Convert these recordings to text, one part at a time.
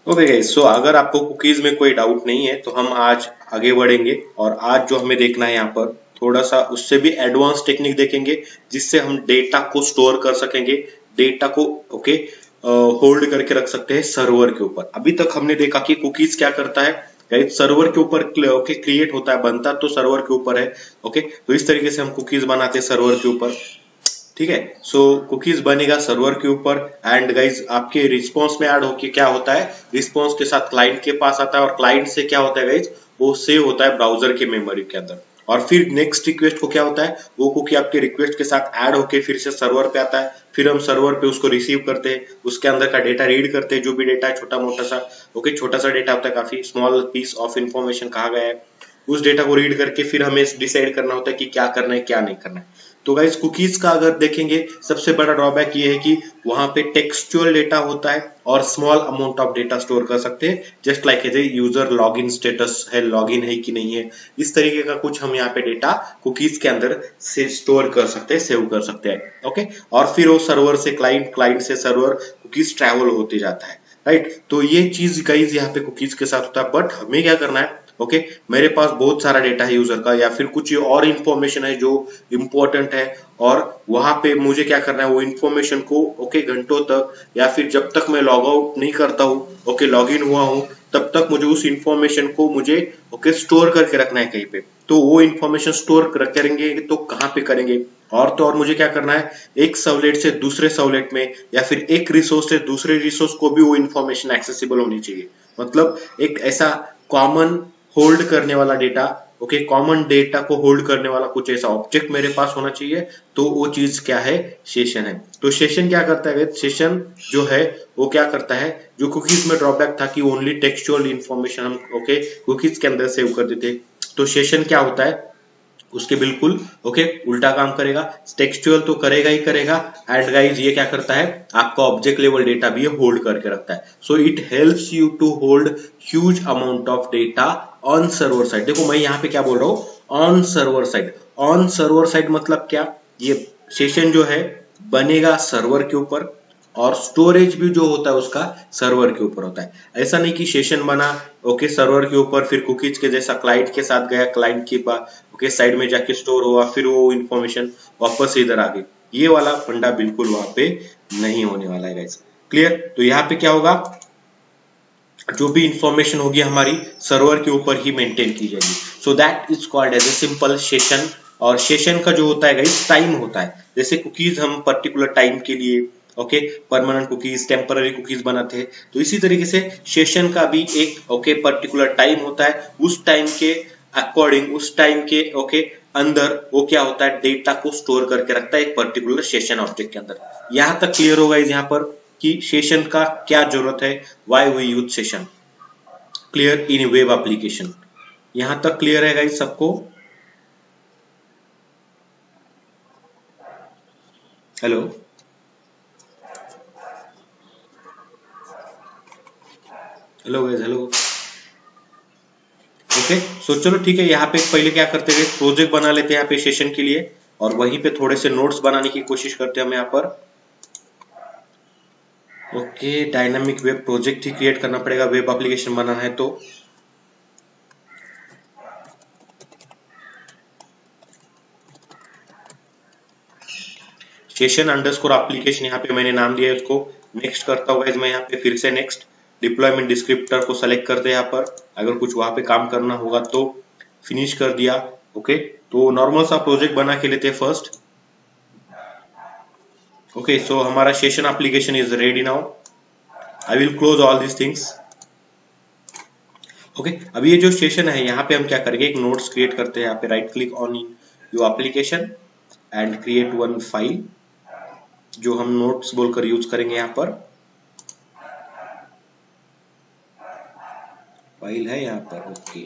Okay guys, सो अगर आपको cookies में कोई डाउट नहीं है तो हम आज आगे बढ़ेंगे। और आज जो हमें देखना है यहाँ पर थोड़ा सा उससे भी एडवांस टेक्निक देखेंगे, जिससे हम डेटा को स्टोर कर सकेंगे, डेटा को ओके होल्ड करके रख सकते हैं सर्वर के ऊपर। अभी तक हमने देखा कि कुकीज क्या करता है गाइस, सर्वर के ऊपर ओके क्रिएट होता है, बनता तो सर्वर के ऊपर है। ओके, तो इस तरीके से हम कुकीज बनाते हैं सर्वर के ऊपर। ठीक है, सो कुकीज बनेगा सर्वर के ऊपर। एंड गाइज आपके रिस्पॉन्स में ऐड होके क्या होता है, रिस्पॉन्स के साथ क्लाइंट के पास आता है, और क्लाइंट से क्या होता है गाइज, वो सेव होता है ब्राउजर के मेमोरी के अंदर। और फिर नेक्स्ट रिक्वेस्ट को क्या होता है, वो कुकी आपके रिक्वेस्ट के साथ ऐड होके फिर से सर्वर पे आता है। फिर हम सर्वर पे उसको रिसीव करते हैं, उसके अंदर का डेटा रीड करते हैं, जो भी डेटा है छोटा मोटा सा। ओके, छोटा सा डेटा होता है, काफी स्मॉल पीस ऑफ इंफॉर्मेशन कहा गया है। उस डेटा को रीड करके फिर हमें डिसाइड करना होता है कि क्या करना है क्या नहीं करना है। तो गाइस कुकीज का अगर देखेंगे, सबसे बड़ा ड्रॉबैक ये है कि वहां पे टेक्सचुअल डेटा होता है और small amount of data store कर सकते हैं, just like as a user login status है, लॉगिन है कि नहीं है, इस तरीके का कुछ हम यहाँ पे डेटा कुकीज के अंदर से स्टोर कर सकते हैं, सेव कर सकते हैं। ओके, और फिर वो सर्वर से क्लाइंट, क्लाइंट से सर्वर, कुकीज ट्रैवल होते जाता है। राइट, तो ये चीज गाइज यहाँ पे कुकीज के साथ होता है। बट हमें क्या करना है, ओके, मेरे पास बहुत सारा डेटा है यूजर का, या फिर कुछ और इंफॉर्मेशन है जो इंपॉर्टेंट है, और वहां पे मुझे क्या करना है, वो इंफॉर्मेशन को ओके घंटों तक, या फिर जब तक मैं लॉग आउट नहीं करता हूँ, ओके लॉग इन हुआ हूँ, तब तक मुझे उस इंफॉर्मेशन को मुझे ओके स्टोर करके रखना है कहीं पे। तो वो इंफॉर्मेशन स्टोर करेंगे तो कहाँ पे करेंगे, और तो और मुझे क्या करना है, एक सर्वलेट से दूसरे सर्वलेट में, या फिर एक रिसोर्स से दूसरे रिसोर्स को भी वो इंफॉर्मेशन एक्सेसिबल होनी चाहिए। मतलब एक ऐसा कॉमन होल्ड करने वाला डेटा, ओके, कॉमन डेटा को होल्ड करने वाला कुछ ऐसा ऑब्जेक्ट मेरे पास होना चाहिए। तो वो चीज क्या है, सेशन है। तो सेशन क्या करता है, सेशन जो है वो क्या करता है, जो कुकीज में ड्रॉबैक था कि ओनली टेक्सचुअल इंफॉर्मेशन हम ओके कुकीज के अंदर सेव कर देते, तो सेशन क्या होता है, उसके बिल्कुल ओके उल्टा काम करेगा। टेक्सचुअल तो करेगा ही करेगा, एंड गाइज ये क्या करता है, आपका ऑब्जेक्ट लेवल डेटा भी होल्ड करके रखता है। So it helps you to hold huge amount of data on server side. देखो मैं यहाँ पे क्या बोल रहा हूँ, on server side. On server side मतलब क्या, ये सेशन जो है बनेगा सर्वर के ऊपर, और स्टोरेज भी जो होता है उसका सर्वर के ऊपर होता है। ऐसा नहीं कि सेशन बना ओके सर्वर के ऊपर, फिर कुकीज के जैसा क्लाइंट के साथ गया, क्लाइंट के पास ओके साइड में जाके स्टोर हुआ, फिर वो इंफॉर्मेशन वापस से इधर आ गई। ये वाला फंडा बिल्कुल वहां पे नहीं होने वाला है गाइस। क्लियर, तो यहाँ पे क्या होगा, जो भी इंफॉर्मेशन होगी हमारी सर्वर के ऊपर ही मेंटेन की जाएगी। So that is called as a simple session. और सेशन का जो होता है गाइस, टाइम होता है। जैसे कुकीज हम पर्टिकुलर टाइम के लिए okay permanent cookies, temporary cookies बनाते हैं, तो इसी तरीके से सेशन का भी एक ओके पर्टिकुलर टाइम होता है। उस टाइम के अकॉर्डिंग, उस टाइम के ओके अंदर वो क्या होता है, डेटा को स्टोर करके रखता है एक पर्टिकुलर सेशन ऑब्जेक्ट के अंदर। यहां तक क्लियर होगा इस यहाँ पर कि सेशन का क्या जरूरत है, why we use session. Clear in web application, यहां तक क्लियर है गाइस सबको। Hello, hello guys, hello. Okay, so चलो ठीक है, यहाँ पे पहले क्या करते हैं, प्रोजेक्ट बना लेते हैं यहाँ पे सेशन के लिए, और वहीं पे थोड़े से नोट्स बनाने की कोशिश करते हैं हम यहाँ पर। ओके, डायनामिक वेब प्रोजेक्ट ही क्रिएट करना पड़ेगा, वेब एप्लीकेशन बनाना है तो। सेशन अंडरस्कोर एप्लीकेशन यहाँ पे मैंने नाम दिया है उसको। नेक्स्ट करता हूँ गाइस मैं यहाँ पे फिर से नेक्स्ट, डिप्लॉयमेंट डिस्क्रिप्टर को सेलेक्ट करते हैं यहाँ पर, अगर कुछ वहां पे काम करना होगा तो। फिनिश कर दिया। ओके, तो नॉर्मल सा प्रोजेक्ट बना के लेते हैं फर्स्ट। ओके, सो हमारा session application is ready now. I will close all this things. Okay, अभी ये जो सेशन है यहाँ पे हम क्या करेंगे, एक नोट्स क्रिएट करते हैं। यहाँ पे right click on your application and create one file, जो हम नोट्स बोलकर यूज करेंगे यहाँ पर। फाइल है यहाँ पर, okay.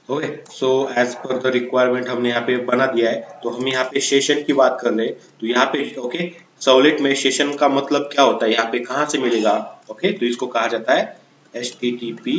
Okay, so as per the requirement हमने यहाँ पे बना दिया है, तो हम यहाँ पे सेशन की बात कर रहे हैं। तो यहाँ पे ओके सर्वलेट में सेशन का मतलब क्या होता है, यहाँ पे कहाँ से मिलेगा। ओके, तो इसको कहा जाता है HTTP,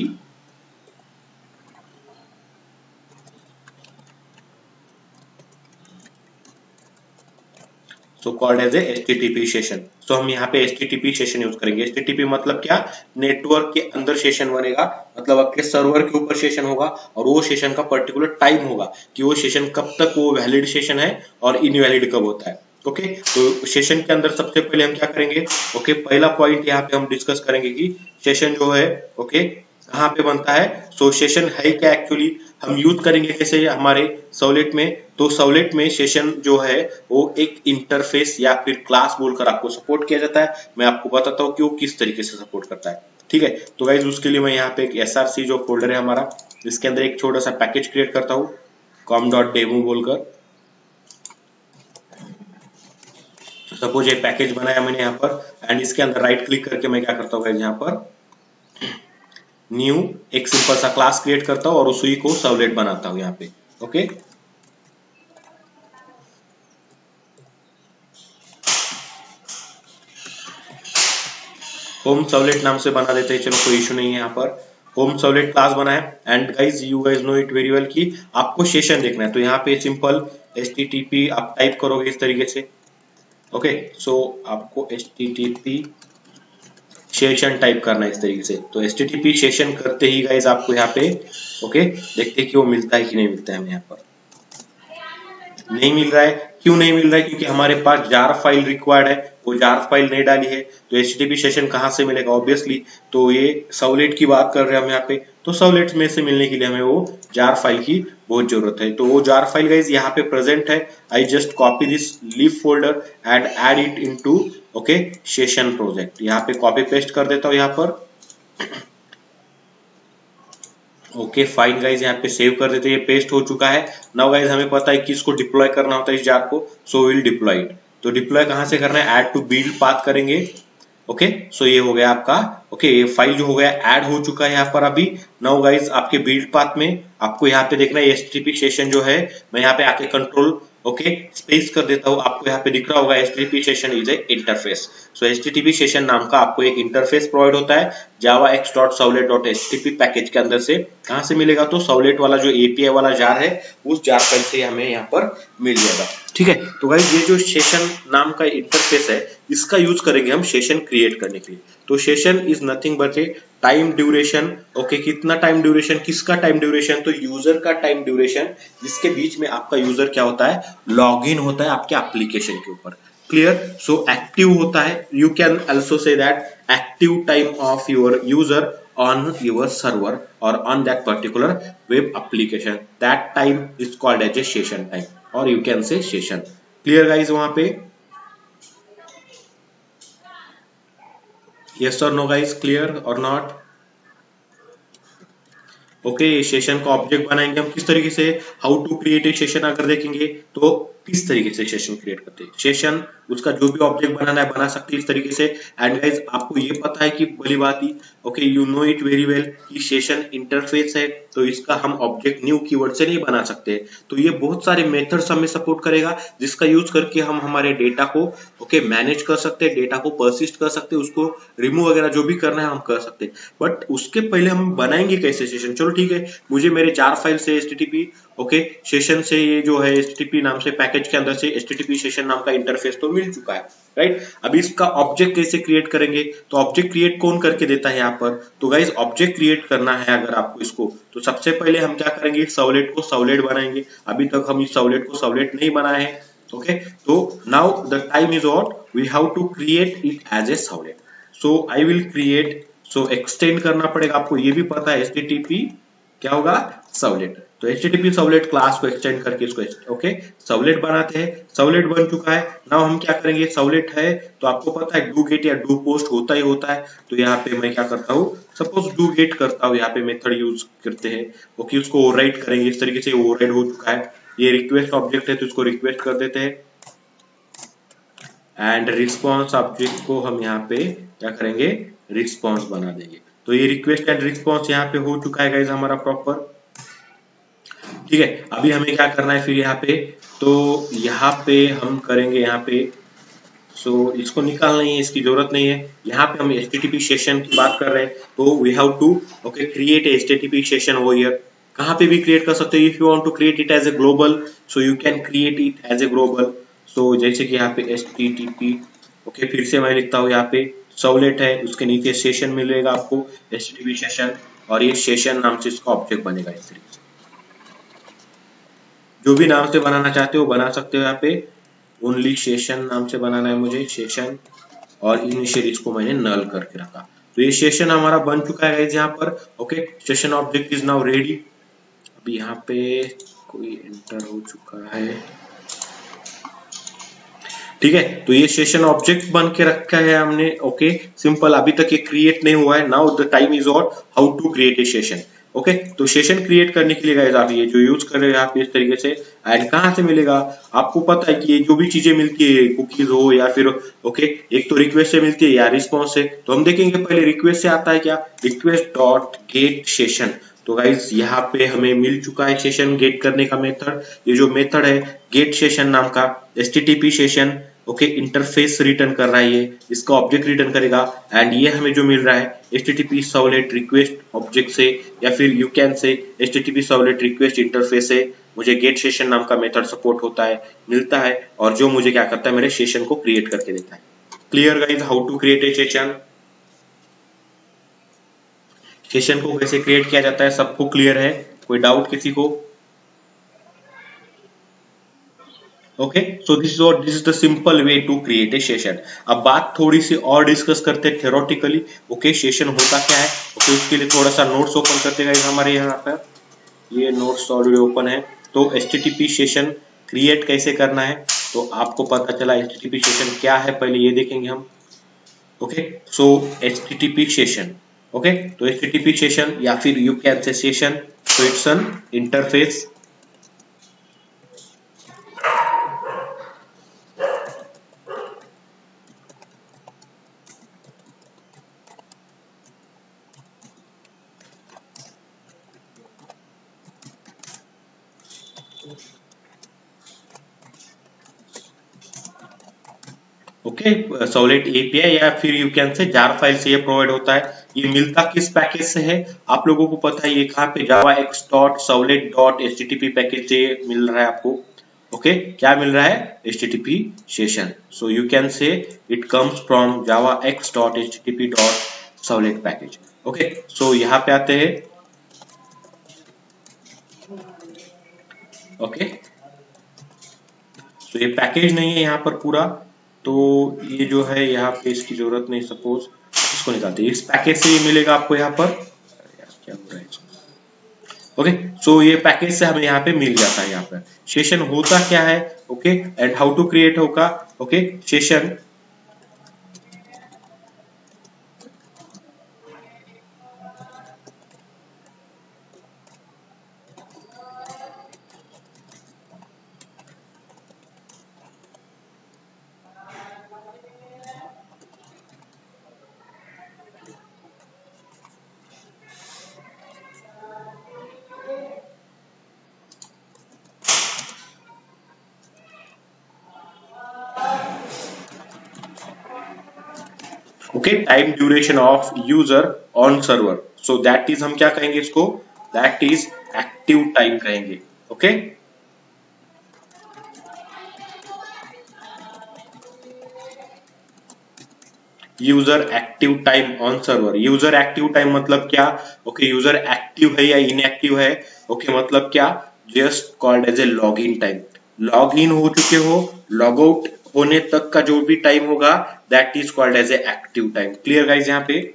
so called as a HTTP session. तो हम यहाँ पे HTTP सेशन यूज करेंगे। HTTP मतलब क्या, नेटवर्क के अंदर सेशन बनेगा, मतलब आपके सर्वर के ऊपर सेशन होगा और वो सेशन का पर्टिकुलर टाइम होगा कि वो सेशन कब तक वो वैलिड सेशन है और इनवैलिड कब होता है। ओके, तो सेशन के अंदर सबसे पहले हम क्या करेंगे, ओके, पहला पॉइंट यहाँ पे हम डिस्कस करेंगे कि सेशन जो है, ओके, कहाँ पे बनता है। सो सेशन है क्या एक्चुअली, हम यूज करेंगे कैसे हमारे सर्वलेट में। तो सर्वलेट में सेशन जो है वो एक इंटरफेस या फिर क्लास बोलकर आपको सपोर्ट किया जाता है। मैं आपको बताता हूँ कि वो किस तरीके से सपोर्ट करता है। ठीक है, तो गाइज उसके लिए मैं यहाँ पे एक SRC जो फोल्डर है हमारा, इसके अंदर एक छोटा सा पैकेज क्रिएट करता हूँ com.demo बोलकर। सपोज ये पैकेज बनाया मैंने यहाँ पर, एंड इसके अंदर राइट क्लिक करके मैं क्या करता हूँ यहाँ पर न्यू एक सिंपल सा क्लास क्रिएट करता हूँ और उसी को सर्वलेट बनाता हूँ यहाँ पे। ओके, होम सर्वलेट नाम से बना देते हैं, चलो कोई इशू नहीं है। यहाँ पर होम सर्वलेट क्लास बना है and guys you guys know it very well कि आपको सेशन देखना है। तो यहाँ पे सिंपल HTTP आप टाइप करोगे इस तरीके से। ओके, सो आपको HTTP सेशन टाइप करना है इस तरीके से। तो HTTP सेशन करते ही गाइज आपको यहाँ पे ओके देखते हैं कि वो मिलता है कि नहीं मिलता है। हमें यहाँ पर नहीं मिल रहा है, क्यों नहीं मिल रहा है, क्योंकि हमारे पास जार फाइल रिक्वायर्ड है, वो जार फाइल नहीं डाली है। तो HTTP सेशन कहाँ से मिलेगा ऑब्वियसली, तो ये सर्वलेट की बात कर रहे हैं हम यहाँ पे। तो सर्वलेट में से मिलने के लिए हमें वो जार फाइल की बहुत जरूरत है। तो वो जार फाइल गाइज यहाँ पे प्रेजेंट है। I just copy this leaf folder and add it into okay session project. यहाँ पे कॉपी पेस्ट कर देता हूँ यहाँ पर। ओके फाइन गाइज, यहाँ पे सेव कर देते हैं, ये पेस्ट हो चुका है। नाउ गाइज हमें पता है कि इसको डिप्लॉय करना होता है इस जार को, सो विल डिप्लॉय इट। तो डिप्लॉय कहाँ से करना है, ऐड टू बिल्ड पाथ करेंगे। ओके, सो ये हो गया आपका। ओके, ये फाइल जो हो गया ऐड हो चुका है यहाँ पर अभी। नाउ गाइज आपके बिल्ड पाथ में आपको यहाँ पे देखना है HTTP सेशन जो है, मैं यहाँ पे आके कंट्रोल ओके स्पेस कर देता हूँ। आपको यहाँ पे दिख रहा होगा HTTP session is a interface. So HTTP session नाम का आपको एक इंटरफेस प्रोवाइड होता है javax.servlet.htp पैकेज के अंदर से। कहाँ से मिलेगा, तो सर्वलेट वाला जो API वाला जार है उस जार फाइल से हमें यहाँ पर मिल जाएगा। ठीक है, तो गाइस ये जो सेशन नाम का इंटरफेस है इसका यूज करेंगे हम सेशन क्रिएट करने के लिए। तो session is nothing but A time duration. Okay, कितना टाइम ड्यूरेशन, किसका टाइम ड्यूरेशन, तो यूजर का टाइम ड्यूरेशन, जिसके बीच में आपका यूजर क्या होता है, लॉग इन होता है आपके एप्लीकेशन के ऊपर। क्लियर, सो एक्टिव होता है, you can also say that active time of your user on your server or on that particular web application, that time is called as a session time or you can say session. Clear guys वहां पे, yes or no guys, clear or not? Okay, session का object बनाएंगे हम किस तरीके से, how to create a session अगर देखेंगे तो किस तरीके से सेशन क्रिएट करते हैं। सेशन उसका जो भी ऑब्जेक्ट बनाना है बना सकते हैं इस तरीके से। एंड गाइज आपको ये पता है कि भली बात ही okay you know it very well कि सेशन इंटरफेस है, तो इसका हम ऑब्जेक्ट न्यू कीवर्ड से नहीं बना सकते। तो ये बहुत सारे मेथड्स हमें सपोर्ट करेगा जिसका यूज करके हम हमारे डेटा को ओके मैनेज कर सकते हैं, डेटा को परसिस्ट कर सकते हैं, उसको रिमूव वगैरह जो भी करना है हम कर सकते हैं। बट उसके पहले हम बनाएंगे कैसे सेशन, चलो ठीक है, मुझे मेरे जार फाइल से HTTP ओके सेशन से ये जो है HTTP नाम से पैकेज के अंदर से HTTP सेशन नाम का इंटरफेस तो मिल चुका है, राइट। अभी इसका ऑब्जेक्ट कैसे क्रिएट करेंगे, तो ऑब्जेक्ट क्रिएट कौन करके देता है यहाँ पर, तो गाइज ऑब्जेक्ट क्रिएट करना है अगर आपको इसको, तो सबसे पहले हम क्या करेंगे, सर्वलेट को सर्वलेट बनाएंगे। अभी तक हम इस सर्वलेट को सर्वलेट नहीं बनाए हैं। ओके, तो now the time is what, we have to create it as a servlet. So I will create, so extend करना पड़ेगा, आपको ये भी पता है HTTP क्या होगा, सर्वलेट। तो HTTP सर्वलेट क्लास को एक्सटेंड करके इसको ओके सर्वलेट बनाते हैं। सर्वलेट बन चुका है। नाउ हम क्या करेंगे, सर्वलेट है तो आपको पता है डू गेट या डू पोस्ट होता ही होता है। तो यहाँ पे मैं क्या करता हूँ, सपोज डू गेट करता हूँ, यहाँ पे मेथड यूज करते हैं ओके, उसको ओवरराइट करेंगे इस तरीके से, ओवरराइट हो चुका है। ये रिक्वेस्ट ऑब्जेक्ट है तो इसको रिक्वेस्ट कर देते हैं एंड रिस्पॉन्स ऑब्जेक्ट को हम यहाँ पे क्या करेंगे, रिस्पॉन्स बना देंगे। तो ये रिक्वेस्ट एंड रिस्पॉन्स यहाँ पे हो चुका है गाइस हमारा प्रॉपर। ठीक है, अभी हमें क्या करना है फिर यहाँ पे, तो यहाँ पे हम करेंगे यहाँ पे, सो इसको निकालना ही है, इसकी जरूरत नहीं है। यहाँ पे हम HTTP सेशन की बात कर रहे हैं तो we have to okay create HTTP session over here. कहाँ पे भी क्रिएट कर सकते हो, if you want to create it as a global, so you can create it as a global. So जैसे कि यहाँ पे HTTP ओके, फिर से मैं लिखता हूँ यहाँ पे सर्वलेट है, उसके नीचे सेशन मिलेगा आपको HTTP सेशन, और ये सेशन नाम से इसका ऑब्जेक्ट बनेगा। इस तरीके से जो भी नाम से बनाना चाहते हो बना सकते हो। यहाँ पे ओनली सेशन नाम से बनाना है मुझे, सेशन, और इनिशियल इसको मैंने नल करके रखा। तो ये सेशन हमारा बन चुका है गाइस यहाँ पर। Okay, session object is now ready. अभी यहाँ पे कोई एंटर हो चुका है, ठीक है। तो ये सेशन ऑब्जेक्ट बन के रखा है हमने। ओके, सिंपल, अभी तक ये क्रिएट नहीं हुआ है। Now the time is on how to create a session. Okay, तो सेशन क्रिएट करने के लिए गाइस आप ये जो यूज कर रहे हो आप इस तरीके से, एंड कहाँ से मिलेगा आपको पता है कि ये जो भी चीजें मिलती है, कुकीज हो या फिर ओके, एक तो रिक्वेस्ट से मिलती है या रिस्पॉन्स से। तो हम देखेंगे पहले रिक्वेस्ट से आता है क्या, रिक्वेस्ट डॉट गेट सेशन। तो गाइस यहाँ पे हमें मिल चुका है सेशन गेट करने का मेथड। ये जो मेथड है गेट सेशन नाम का, HTTP session, okay, interface return कर रहा है, ये इसका ऑब्जेक्ट रिटर्न करेगा। एंड ये हमें जो मिल रहा है HTTP सर्वलेट रिक्वेस्ट ऑब्जेक्ट से, या फिर यू कैन से HTTP सर्वलेट रिक्वेस्ट इंटरफेस से मुझे गेट सेशन नाम का मेथड सपोर्ट होता है, मिलता है, और जो मुझे क्या करता है मेरे सेशन को क्रिएट करके देता है। Clear guys how to create a session? Session को कैसे क्रिएट किया जाता है सबको क्लियर है? कोई डाउट किसी को? Okay, so this is the simple way to create a session. अब बात थोड़ी सी और डिस्कस करते हैं थ्योरेटिकली। ओके, सेशन होता क्या है? ओके, उसके लिए थोड़ा सा नोट्स ओपन करते हैं हमारे यहाँ पर। ये नोट्स ऑलरेडी ओपन है। तो HTTP सेशन क्रिएट कैसे करना है, तो आपको पता चला HTTP सेशन क्या है, पहले ये देखेंगे हम। ओके, सो HTTP सेशन, ओके, तो HTTP सेशन या फिर यू कैन से सेशन, तो it's an interface. Okay, solid API या फिर यू कैन से जार फाइल से ये प्रोवाइड होता है। ये मिलता किस पैकेज से है आप लोगों को पता है, ये कहाँ पे javax.servlet.http पैकेज से मिल रहा है आपको। ओके, क्या मिल रहा है? HTTP session. So you can say it comes from javax.http.servlet package. Okay, so यहाँ पे आते हैं। ओके, तो ये पैकेज नहीं है यहाँ पर पूरा, तो ये जो है यहाँ पे इसकी जरूरत नहीं, सपोज इसको निकालते हैं। इस पैकेज से ये मिलेगा आपको यहाँ पर। क्या हो रहा है? ओके, सो ये पैकेज से हमें यहाँ पे मिल जाता है। यहाँ पर सेशन होता क्या है, okay, and how to create होगा। Okay, session okay, time duration of user on server, so that is, हम क्या कहेंगे इसको, दैट इज एक्टिव टाइम कहेंगे। Okay, user active time on server. User active time मतलब क्या? ओके, यूजर एक्टिव है या इनएक्टिव है? ओके, मतलब क्या? Just called as a log in time. Log in हो चुके हो, लॉग आउट होने तक का जो भी टाइम होगा that is called as a active time. Clear guys यहाँ पे?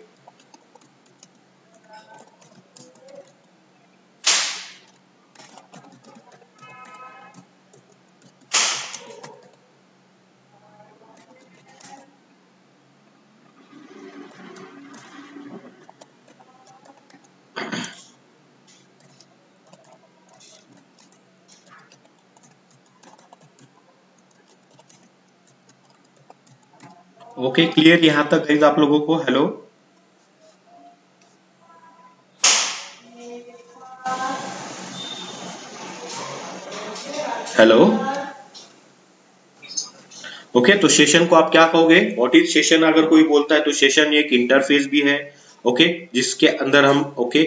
ओके, क्लियर यहाँ तक गाइज आप लोगों को? Hello, hello. ओके, तो सेशन को आप क्या कहोगे? What is session? अगर कोई बोलता है तो सेशन एक इंटरफेस भी है। ओके, जिसके अंदर हम ओके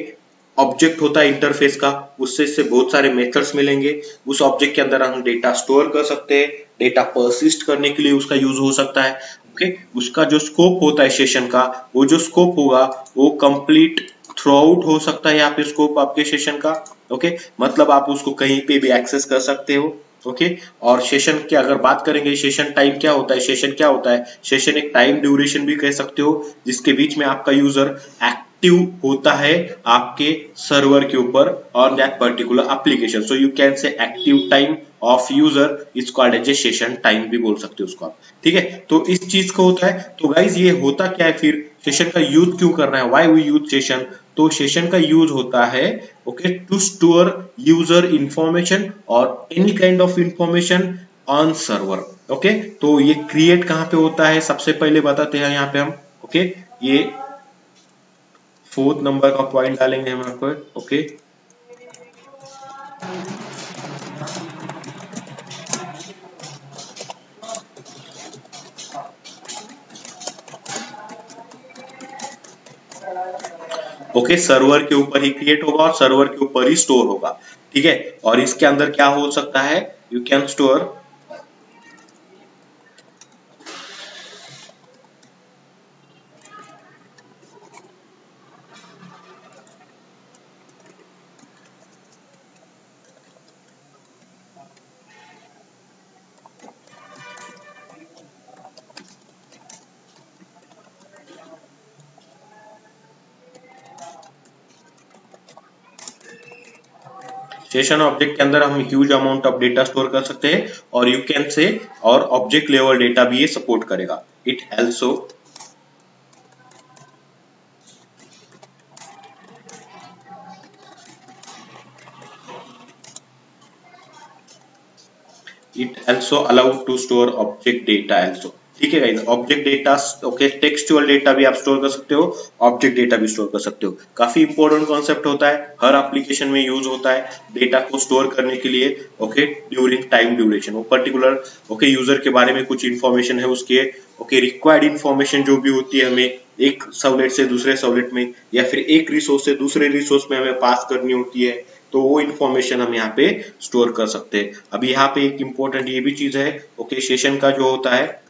ऑब्जेक्ट होता है इंटरफेस का, उससे से बहुत सारे मेथड्स मिलेंगे। उस ऑब्जेक्ट के अंदर हम डेटा स्टोर कर सकते हैं, डेटा परसिस्ट करने के लिए उसका यूज हो सकता है। ओके, उसका जो स्कोप होता है सेशन का, वो जो स्कोप होगा वो कंप्लीट थ्रू आउट हो सकता है यहाँ पे स्कोप आपके सेशन का। ओके, मतलब आप उसको कहीं पे भी एक्सेस कर सकते हो। ओके, और सेशन की अगर बात करेंगे, सेशन टाइम क्या होता है, सेशन क्या होता है, सेशन एक टाइम ड्यूरेशन भी कह सकते हो जिसके बीच में आपका यूजर एक्टिव होता है आपके सर्वर के ऊपर और that particular application. So you can say active time of user is called as a session time भी बोल सकते हो उसको आप। ठीक है, तो इस चीज का होता है। तो गाइज ये होता क्या है, फिर सेशन का यूज क्यों करना है, व्हाई वी यूज सेशन। तो सेशन का यूज होता है okay to store user information और any kind of information on server. Okay, तो ये क्रिएट कहाँ पे होता है, सबसे पहले बताते हैं यहाँ पे हम। ओके, ये फोर्थ नंबर का पॉइंट डालेंगे हम यहाँ पर। ओके, ओके, सर्वर के ऊपर ही क्रिएट होगा और सर्वर के ऊपर ही स्टोर होगा। ठीक है, और इसके अंदर क्या हो सकता है, you can store, session object के अंदर हम huge amount of data store कर सकते हैं और यू कैन से, और ऑब्जेक्ट लेवल डेटा भी ये सपोर्ट करेगा। It also allow to store object data also. ठीक है guys, object data, okay, textual data भी आप स्टोर कर सकते हो, ऑब्जेक्ट डेटा भी स्टोर कर सकते हो। काफी इंपॉर्टेंट कॉन्सेप्ट होता है, हर एप्लीकेशन में यूज होता है डेटा को स्टोर करने के लिए। ओके, ड्यूरिंग टाइम ड्यूरेशन, वो पर्टिकुलर ओके यूजर के बारे में कुछ इंफॉर्मेशन है उसके, ओके, रिक्वायर्ड इंफॉर्मेशन जो भी होती है हमें एक सबलेट से दूसरे सबलेट में या फिर एक रिसोर्स से दूसरे रिसोर्स में हमें पास करनी होती है, तो वो इन्फॉर्मेशन हम यहाँ पे स्टोर कर सकते हैं। अभी यहाँ पे एक इम्पोर्टेंट ये भी चीज है, ओके, सेशन का जो होता है,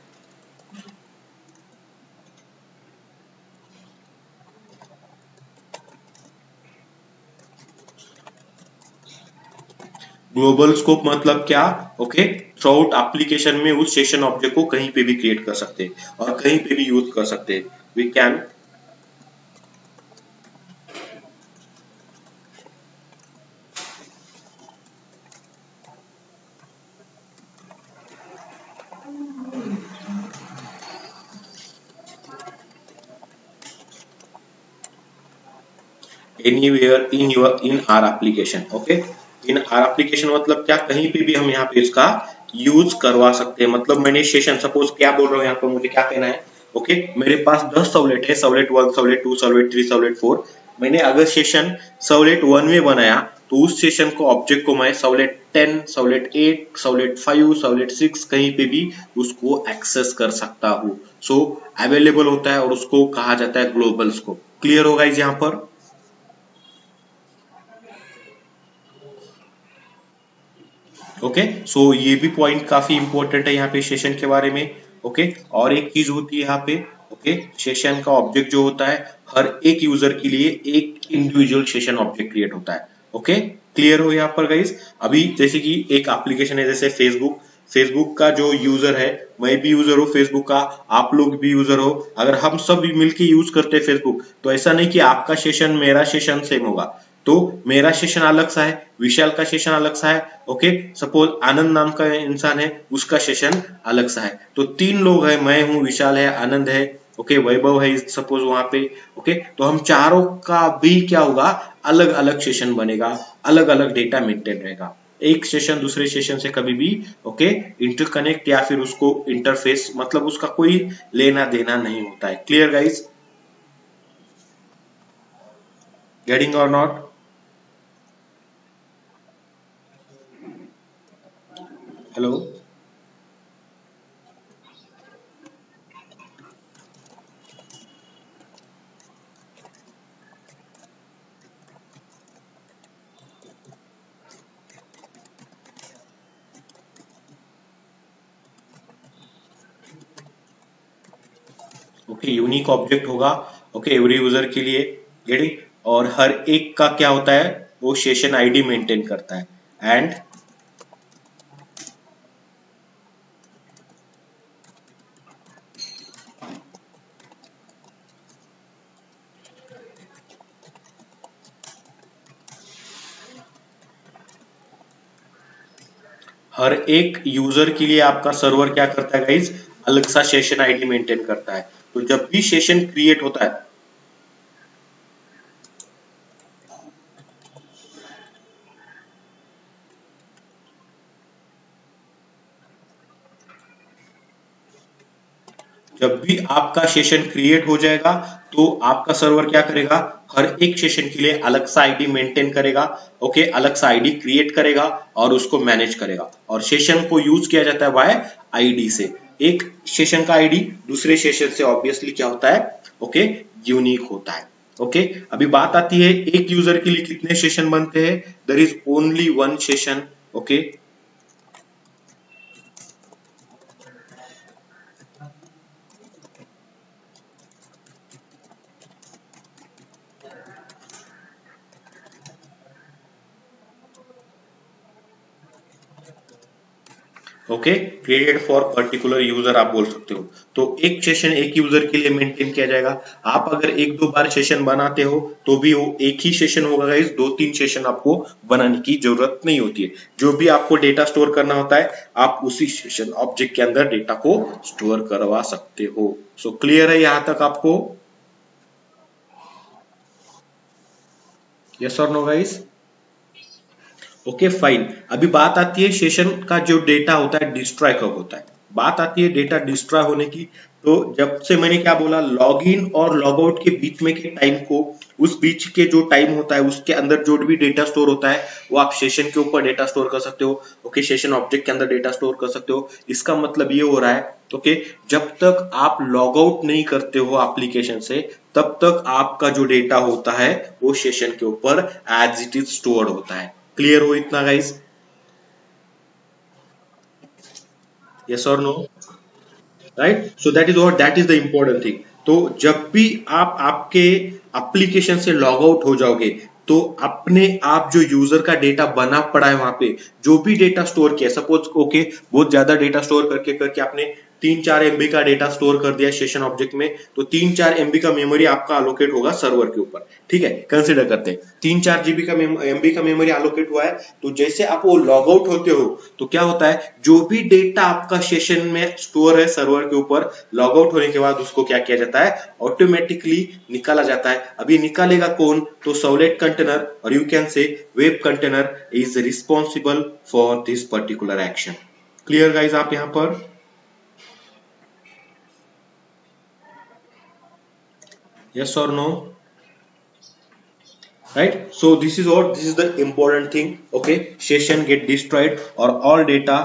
ग्लोबल स्कोप मतलब क्या, ओके, थ्रू आउट एप्लीकेशन में उस सेशन ऑब्जेक्ट को कहीं पे भी क्रिएट कर सकते हैं और कहीं पे भी यूज कर सकते हैं। We can anywhere in your in our application. Okay, in our application मतलब क्या, कहीं पे भी हम यहाँ पे इसका यूज करवा सकते हैं। मतलब मैंने सेशन सपोज क्या बोल रहा हूँ यहाँ पे, मुझे क्या कहना है, ओके, मेरे पास 10 सवलेट है, सवलेट 1, सवलेट 2, सवलेट 3, सवलेट 4। मैंने अगर सेशन सवलेट 1 में बनाया तो उस सेशन को ऑब्जेक्ट को मैं सवलेट 10, सवलेट 8, सवलेट 5, सवलेट 6 कहीं पे भी उसको एक्सेस कर सकता हूँ। सो अवेलेबल होता है और उसको कहा जाता है ग्लोबल स्कोप। क्लियर होगा इस यहाँ पर। ओके, सो ये भी पॉइंट काफी इंपॉर्टेंट है यहाँ पे सेशन के बारे में। ओके, और एक चीज होती है यहाँ पे, ओके, सेशन का ऑब्जेक्ट जो होता है हर एक यूजर के लिए एक इंडिविजुअल सेशन ऑब्जेक्ट क्रिएट होता है। ओके, क्लियर हो यहाँ पर गाइस। अभी जैसे कि एक एप्लीकेशन है जैसे फेसबुक, फेसबुक का जो यूजर है, मैं भी यूजर हूँ फेसबुक का, आप लोग भी यूजर हो, अगर हम सब भी मिलके यूज करते हैं फेसबुक, तो ऐसा नहीं कि आपका सेशन मेरा सेशन सेम होगा। तो मेरा सेशन अलग सा है, विशाल का सेशन अलग सा है, ओके, सपोज आनंद नाम का इंसान है, उसका सेशन अलग सा है। तो तीन लोग हैं, मैं हूँ, विशाल है, आनंद है, ओके, वैभव है सपोज वहां पे। ओके, तो हम चारों का भी क्या होगा, अलग अलग सेशन बनेगा, अलग अलग डेटा मेंटेन रहेगा। एक सेशन दूसरे सेशन से कभी भी ओके इंटरकनेक्ट या फिर उसको इंटरफेस, मतलब उसका कोई लेना देना नहीं होता है। क्लियर गाइस, गेटिंग और not. Hello. Okay unique object होगा ओके एवरी यूजर के लिए, गेटिंग, और हर एक का क्या होता है वो सेशन आईडी मेंटेन करता है एंड हर एक यूजर के लिए आपका सर्वर क्या करता है गाइज, अलग सा सेशन आईडी मेंटेन करता है। तो जब भी सेशन क्रिएट होता है जब भी आपका सेशन क्रिएट हो जाएगा तो आपका सर्वर क्या करेगा, हर एक सेशन के लिए अलग सा आईडी मेंटेन करेगा, ओके अलग सा आईडी क्रिएट करेगा और उसको मैनेज करेगा। और सेशन को यूज किया जाता है वाई आईडी से। एक सेशन का आईडी दूसरे सेशन से ऑब्वियसली क्या होता है, ओके यूनिक होता है। ओके अभी बात आती है एक यूजर के लिए कितने सेशन बनते हैं, there is only one session. Okay okay created for particular user आप बोल सकते हो। तो एक सेशन एक यूजर के लिए मेंटेन किया जाएगा। आप अगर एक दो बार सेशन बनाते हो तो भी वो एक ही सेशन होगा गाइस, दो तीन सेशन आपको बनाने की जरूरत नहीं होती है। जो भी आपको डेटा स्टोर करना होता है आप उसी सेशन ऑब्जेक्ट के अंदर डेटा को स्टोर करवा सकते हो। सो क्लियर है यहां तक आपको, यस और नो गाइस? Okay fine. अभी बात आती है सेशन का जो डेटा होता है डिस्ट्रॉय कब होता है। बात आती है डेटा डिस्ट्रॉय होने की, तो जब से मैंने क्या बोला लॉग इन और लॉग आउट के बीच में के टाइम को, उस बीच के जो टाइम होता है उसके अंदर जो भी डेटा स्टोर होता है वो आप सेशन के ऊपर डेटा स्टोर कर सकते हो। ओके सेशन ऑब्जेक्ट के अंदर डेटा स्टोर कर सकते हो। इसका मतलब ये हो रहा है ओके जब तक आप लॉग आउट नहीं करते हो एप्लीकेशन से तब तक आपका जो डेटा होता है वो सेशन के ऊपर एज इट इज स्टोर्ड होता है। क्लियर हो इतना गाइस? यस और no? Right, so that is what that is the important thing. तो जब भी आप आपके एप्लीकेशन से लॉग आउट हो जाओगे तो अपने आप जो यूजर का डेटा बना पड़ा है वहां पे जो भी डेटा स्टोर किया, सपोज ओके बहुत ज्यादा डेटा स्टोर करके करके आपने 3-4 MB का डेटा स्टोर कर दिया सेशन ऑब्जेक्ट में, तो 3-4 MB का मेमोरी आपका अलोकेट होगा सर्वर के ऊपर। ठीक है, कंसिडर करते हैं 3-4 GB का MB का मेमोरी अलोकेट हुआ है। तो जैसे आप वो लॉग आउट होते हो तो क्या होता है जो भी डेटा आपका सेशन में स्टोर है सर्वर के ऊपर, लॉग आउट होने के बाद उसको क्या किया जाता है ऑटोमेटिकली निकाला जाता है। अभी निकालेगा कौन, तो सर्वलेट कंटेनर और यू कैन से web container is responsible for this particular action. Clear guys आप यहां पर? Yes or no? Right? So this is the important thing. Okay, session get destroyed or all data.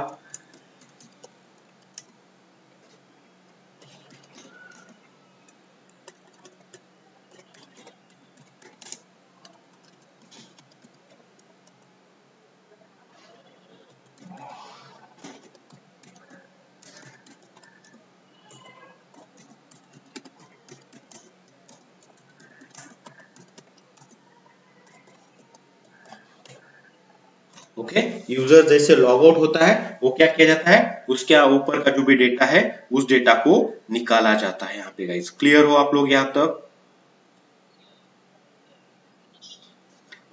Okay user जैसे log out होता है वो क्या किया जाता है उसके ऊपर का जो भी डेटा है उस डेटा को निकाला जाता है यहाँ पे गाइस। क्लियर हो आप लोग यहाँ तक?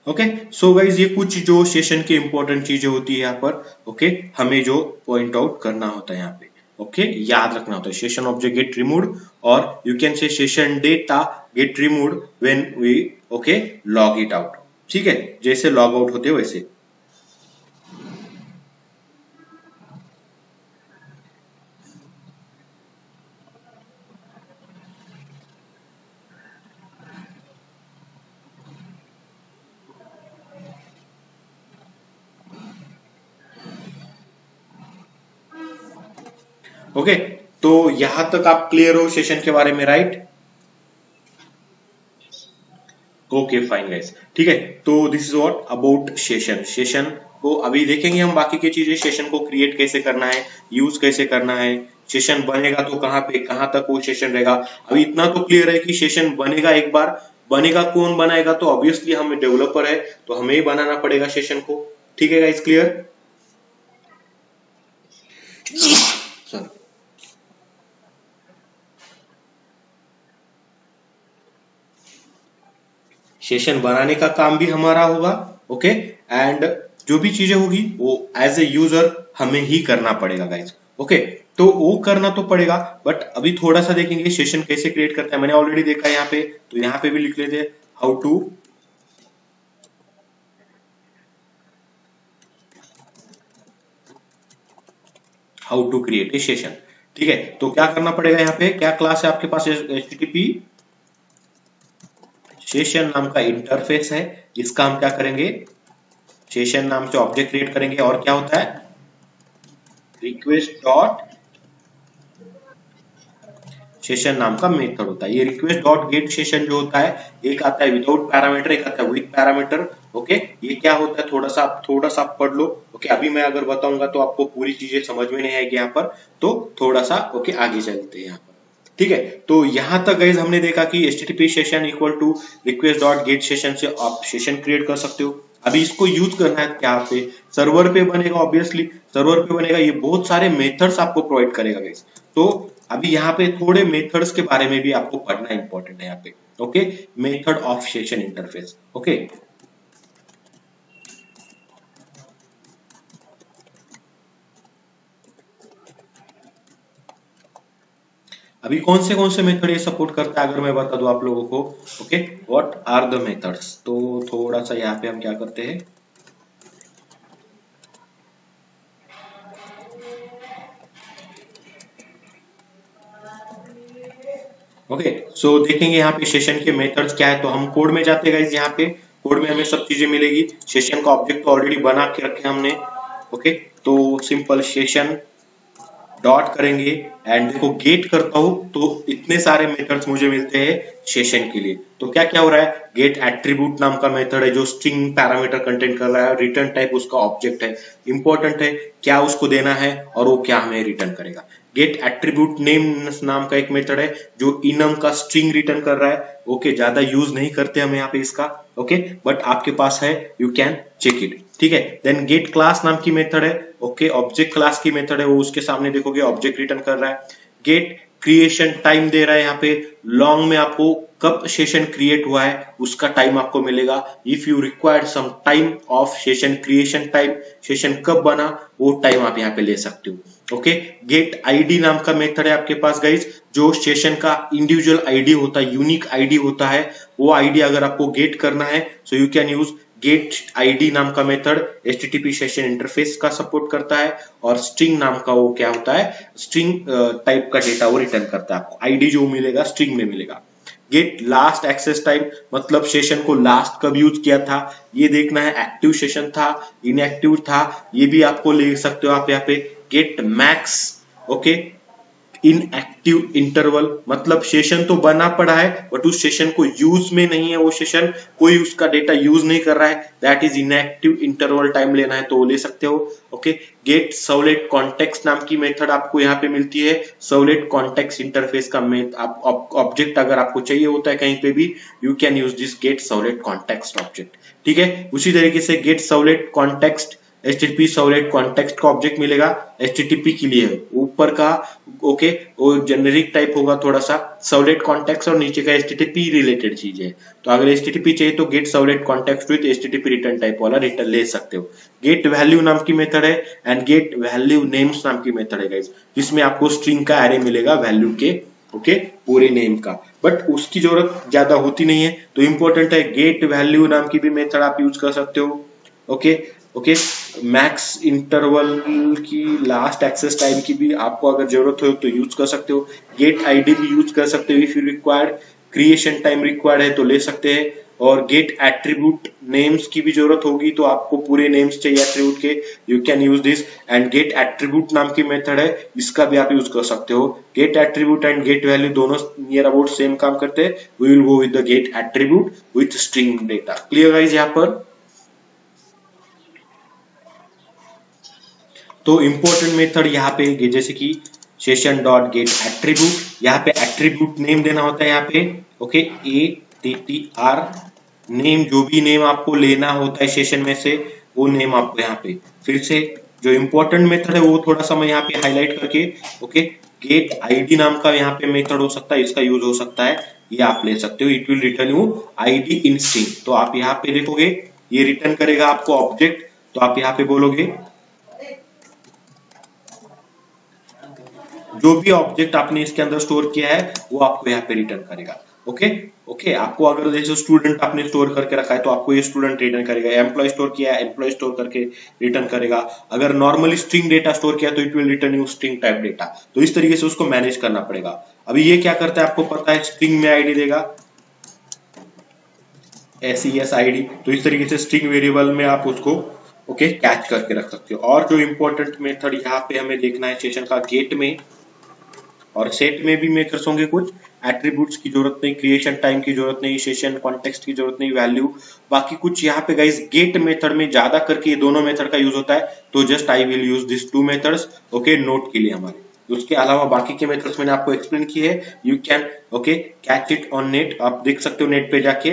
ओके सो गाइज ये कुछ जो सेशन की इंपॉर्टेंट चीजें होती है यहाँ पर, ओके हमें जो पॉइंट आउट करना होता है यहाँ पे, ओके याद रखना होता है सेशन ऑब्जेक्ट गेट रिमूव्ड और you can say session data get removed when we okay log it out. ठीक है, जैसे लॉग आउट होते वैसे। ओके तो यहां तक आप क्लियर हो सेशन के बारे में, राइट? ओके फाइन गाइस, ठीक है। तो this is what about session. Session को अभी देखेंगे हम बाकी की चीजें, सेशन को क्रिएट कैसे करना है, यूज कैसे करना है, सेशन बनेगा तो कहाँ तक वो सेशन रहेगा। अभी इतना तो क्लियर है कि सेशन बनेगा, एक बार बनेगा, कौन बनाएगा? तो ऑब्वियसली हम डेवलपर है तो हमें ही बनाना पड़ेगा सेशन को। ठीक है गाइस, क्लियर? सेशन बनाने का काम भी हमारा होगा, ओके, एंड जो भी चीजें होगी वो एज ए यूजर हमें ही करना पड़ेगा गाइज, ओके। तो वो करना तो पड़ेगा, बट अभी थोड़ा सा देखेंगे सेशन कैसे क्रिएट करता है। मैंने ऑलरेडी देखा है यहाँ पे, तो यहाँ पे भी लिख लेते हैं how to create a session. ठीक है, तो क्या करना पड़ेगा, यहाँ पे क्या क्लास है आपके पास? HTTP सेशन नाम का इंटरफेस है, इसका हम क्या करेंगे, सेशन नाम से ऑब्जेक्ट क्रिएट करेंगे। और क्या होता है, रिक्वेस्ट डॉट सेशन नाम का मेथड होता है। ये रिक्वेस्ट डॉट गेट सेशन जो होता है, एक आता है विदाउट पैरामीटर, एक आता है विद पैरामीटर, ओके। ये क्या होता है, थोड़ा सा आप पढ़ लो, ओके। अभी मैं अगर बताऊंगा तो आपको पूरी चीजें समझ में नहीं आएगी यहाँ पर, तो थोड़ा सा ओके आगे चलते हैं यहाँ पर। ठीक है, तो यहां तक गाइज हमने देखा कि HTTP session equal to request dot get session से आप सेशन क्रिएट कर सकते हो। अभी इसको यूज करना है क्या पे, सर्वर पे बनेगा, ऑब्वियसली सर्वर पे बनेगा। ये बहुत सारे मेथड्स आपको प्रोवाइड करेगा गाइज। तो अभी यहाँ पे थोड़े मेथड्स के बारे में भी आपको पढ़ना इंपॉर्टेंट है यहाँ पे, okay. Method of session interface, okay. अभी कौन से मेथड ये सपोर्ट करता है अगर मैं बता दूं आप लोगों को, okay, what are the methods. तो थोड़ा सा यहाँ पे हम क्या करते हैं, ओके। सो देखेंगे यहाँ पे सेशन के मेथड्स क्या है। तो हम कोड में जाते हैं गाइस, यहाँ पे कोड में हमें सब चीजें मिलेगी। सेशन का ऑब्जेक्ट तो ऑलरेडी बना के रखे हमने, ओके। तो सिंपल सेशन डॉट करेंगे एंड देखो गेट करता हूं तो इतने सारे मेथड्स मुझे मिलते हैं सेशन के लिए। तो क्या क्या हो रहा है, गेट एट्रीब्यूट नाम का मेथड है जो स्ट्रिंग पैरामीटर कंटेंट कर रहा है, रिटर्न टाइप उसका ऑब्जेक्ट है, इंपॉर्टेंट है क्या उसको देना है और वो क्या हमें रिटर्न करेगा। गेट एट्रीब्यूट नेम नाम का एक मेथड है जो इनम का स्ट्रिंग रिटर्न कर रहा है, ओके। ज्यादा यूज नहीं करते हम यहाँ पे इसका, ओके, बट आपके पास है, यू कैन चेक इट। ठीक है, देन गेट क्लास नाम की मेथड है, ओके, ऑब्जेक्ट क्लास की मेथड है, वो उसके सामने देखोगे ऑब्जेक्ट रिटर्न कर रहा है। गेट क्रिएशन टाइम दे रहा है, यहाँ पे लॉन्ग में आपको कब सेशन क्रिएट हुआ है उसका टाइम आपको मिलेगा। If you required some time of session creation time, session कब बना वो टाइम आप यहाँ पे ले सकते हो, ओके। गेट आईडी नाम का मेथड है आपके पास गाइज, जो सेशन का इंडिविजुअल आईडी होता है, यूनिक आईडी होता है, वो आईडी अगर आपको गेट करना है so you can use get ID नाम का मेथड। HTTP सेशन इंटरफेस का सपोर्ट करता है और स्ट्रिंग नाम का वो क्या होता है, स्ट्रिंग टाइप का डेटा वो रिटर्न करता है। आपको आईडी जो मिलेगा स्ट्रिंग में मिलेगा। गेट लास्ट एक्सेस टाइम, मतलब सेशन को लास्ट कब यूज किया था ये देखना है, एक्टिव सेशन था, इनएक्टिव था, ये भी आपको ले सकते हो आप यहाँ पे। Get max, okay, inactive interval, मतलब सेशन तो बना पड़ा है बट उस सेशन को यूज में नहीं है, वो सेशन कोई उसका डेटा यूज नहीं कर रहा है, that is inactive interval time लेना है तो वो ले सकते हो, ओके। गेट सर्वलेट कॉन्टेक्स्ट नाम की मेथड आपको यहाँ पे मिलती है। सर्वलेट कॉन्टेक्स्ट इंटरफेस का ऑब्जेक्ट अगर आपको चाहिए होता है कहीं पे भी, you can use this gate servlet context object. ठीक है, उसी तरीके से gate servlet context HTTP servlet context का ऑब्जेक्ट मिलेगा, HTTP के लिए ऊपर का, ओके, वो जेनेरिक टाइप होगा थोड़ा सा सर्वलेट कॉन्टेक्स्ट, और नीचे का HTTP रिलेटेड चीज है। तो अगर HTTP चाहिए तो gate servlet context with HTTP return type वाला रिटर्न ले सकते हो। गेट वैल्यू नाम की मेथड है एंड गेट वैल्यू नेम्स नाम की मेथड है गाइस, जिसमें आपको स्ट्रिंग का एरे मिलेगा वैल्यू के, ओके, पूरे नेम का, बट उसकी जरूरत ज्यादा होती नहीं है। तो इंपॉर्टेंट है गेट वैल्यू नाम की भी मेथड आप यूज कर सकते हो, ओके, ओके। मैक्स इंटरवल की लास्ट एक्सेस टाइम की भी आपको अगर जरूरत हो तो यूज कर सकते हो। गेट आईडी भी यूज कर सकते हो, if you required creation time required है तो ले सकते हैं। और गेट एट्रीब्यूट नेम्स की भी जरूरत होगी तो आपको पूरे नेम्स चाहिए एट्रीब्यूट के, you can use this. And get attribute नाम की मेथड है, इसका भी आप यूज कर सकते हो। Get attribute and get value दोनों नियर अबाउट सेम काम करते हैं। We will go with the get attribute with string data. Clear guys यहाँ पर? तो इंपॉर्टेंट मेथड यहाँ पे जैसे कि सेशन डॉट गेट एट्रीब्यूट, यहाँ पे एट्रीब्यूट नेम देना होता है यहाँ पे, ओके, ATTR नेम, जो भी नेम आपको लेना होता है सेशन में से वो नेम आपको यहाँ पे, फिर से जो इंपॉर्टेंट मेथड है वो थोड़ा सा मैं यहाँ पे हाईलाइट करके, ओके, गेट आईडी नाम का यहाँ पे मेथड हो सकता है, इसका यूज हो सकता है, ये आप ले सकते हो। It will return you ID in string, तो आप यहाँ पे देखोगे ये रिटर्न करेगा आपको ऑब्जेक्ट, तो आप यहाँ पे बोलोगे जो भी ऑब्जेक्ट आपने इसके अंदर स्टोर किया है वो आपको यहाँ पे रिटर्न करेगा। ओके ओके, आपको अगर जैसे स्टूडेंट आपने स्टोर करके रखा है तो आपको ये स्टूडेंट रिटर्न करेगा, एम्प्लॉय स्टोर किया है एम्प्लॉय स्टोर करके रिटर्न करेगा, अगर नॉर्मली स्ट्रिंग डेटा स्टोर किया तो it will return you string type data. तो इस तरीके से उसको मैनेज करना पड़ेगा। अभी ये क्या करता है आपको पता है, स्ट्रिंग में आईडी देगा SES आईडी, तो इस तरीके से स्ट्रिंग वेरिएबल में आप उसको ओके कैच करके रख सकते हो। और जो इंपॉर्टेंट मेथड यहाँ पे हमें देखना है सेशन का, गेट में और सेट में भी मेथड्स होंगे, कुछ एट्रीब्यूट्स की जरूरत नहीं, क्रिएशन टाइम की जरूरत नहीं, सेशन कॉन्टेक्स्ट की जरूरत नहीं, वैल्यू, बाकी कुछ यहाँ पे गाइस गेट मेथड में ज्यादा करके ये दोनों मेथड का यूज होता है, तो just I will use this two methods okay note के लिए हमारे। उसके अलावा बाकी के मेथड्स मैंने आपको एक्सप्लेन किए है, you can okay catch it on net, आप देख सकते हो नेट पे जाके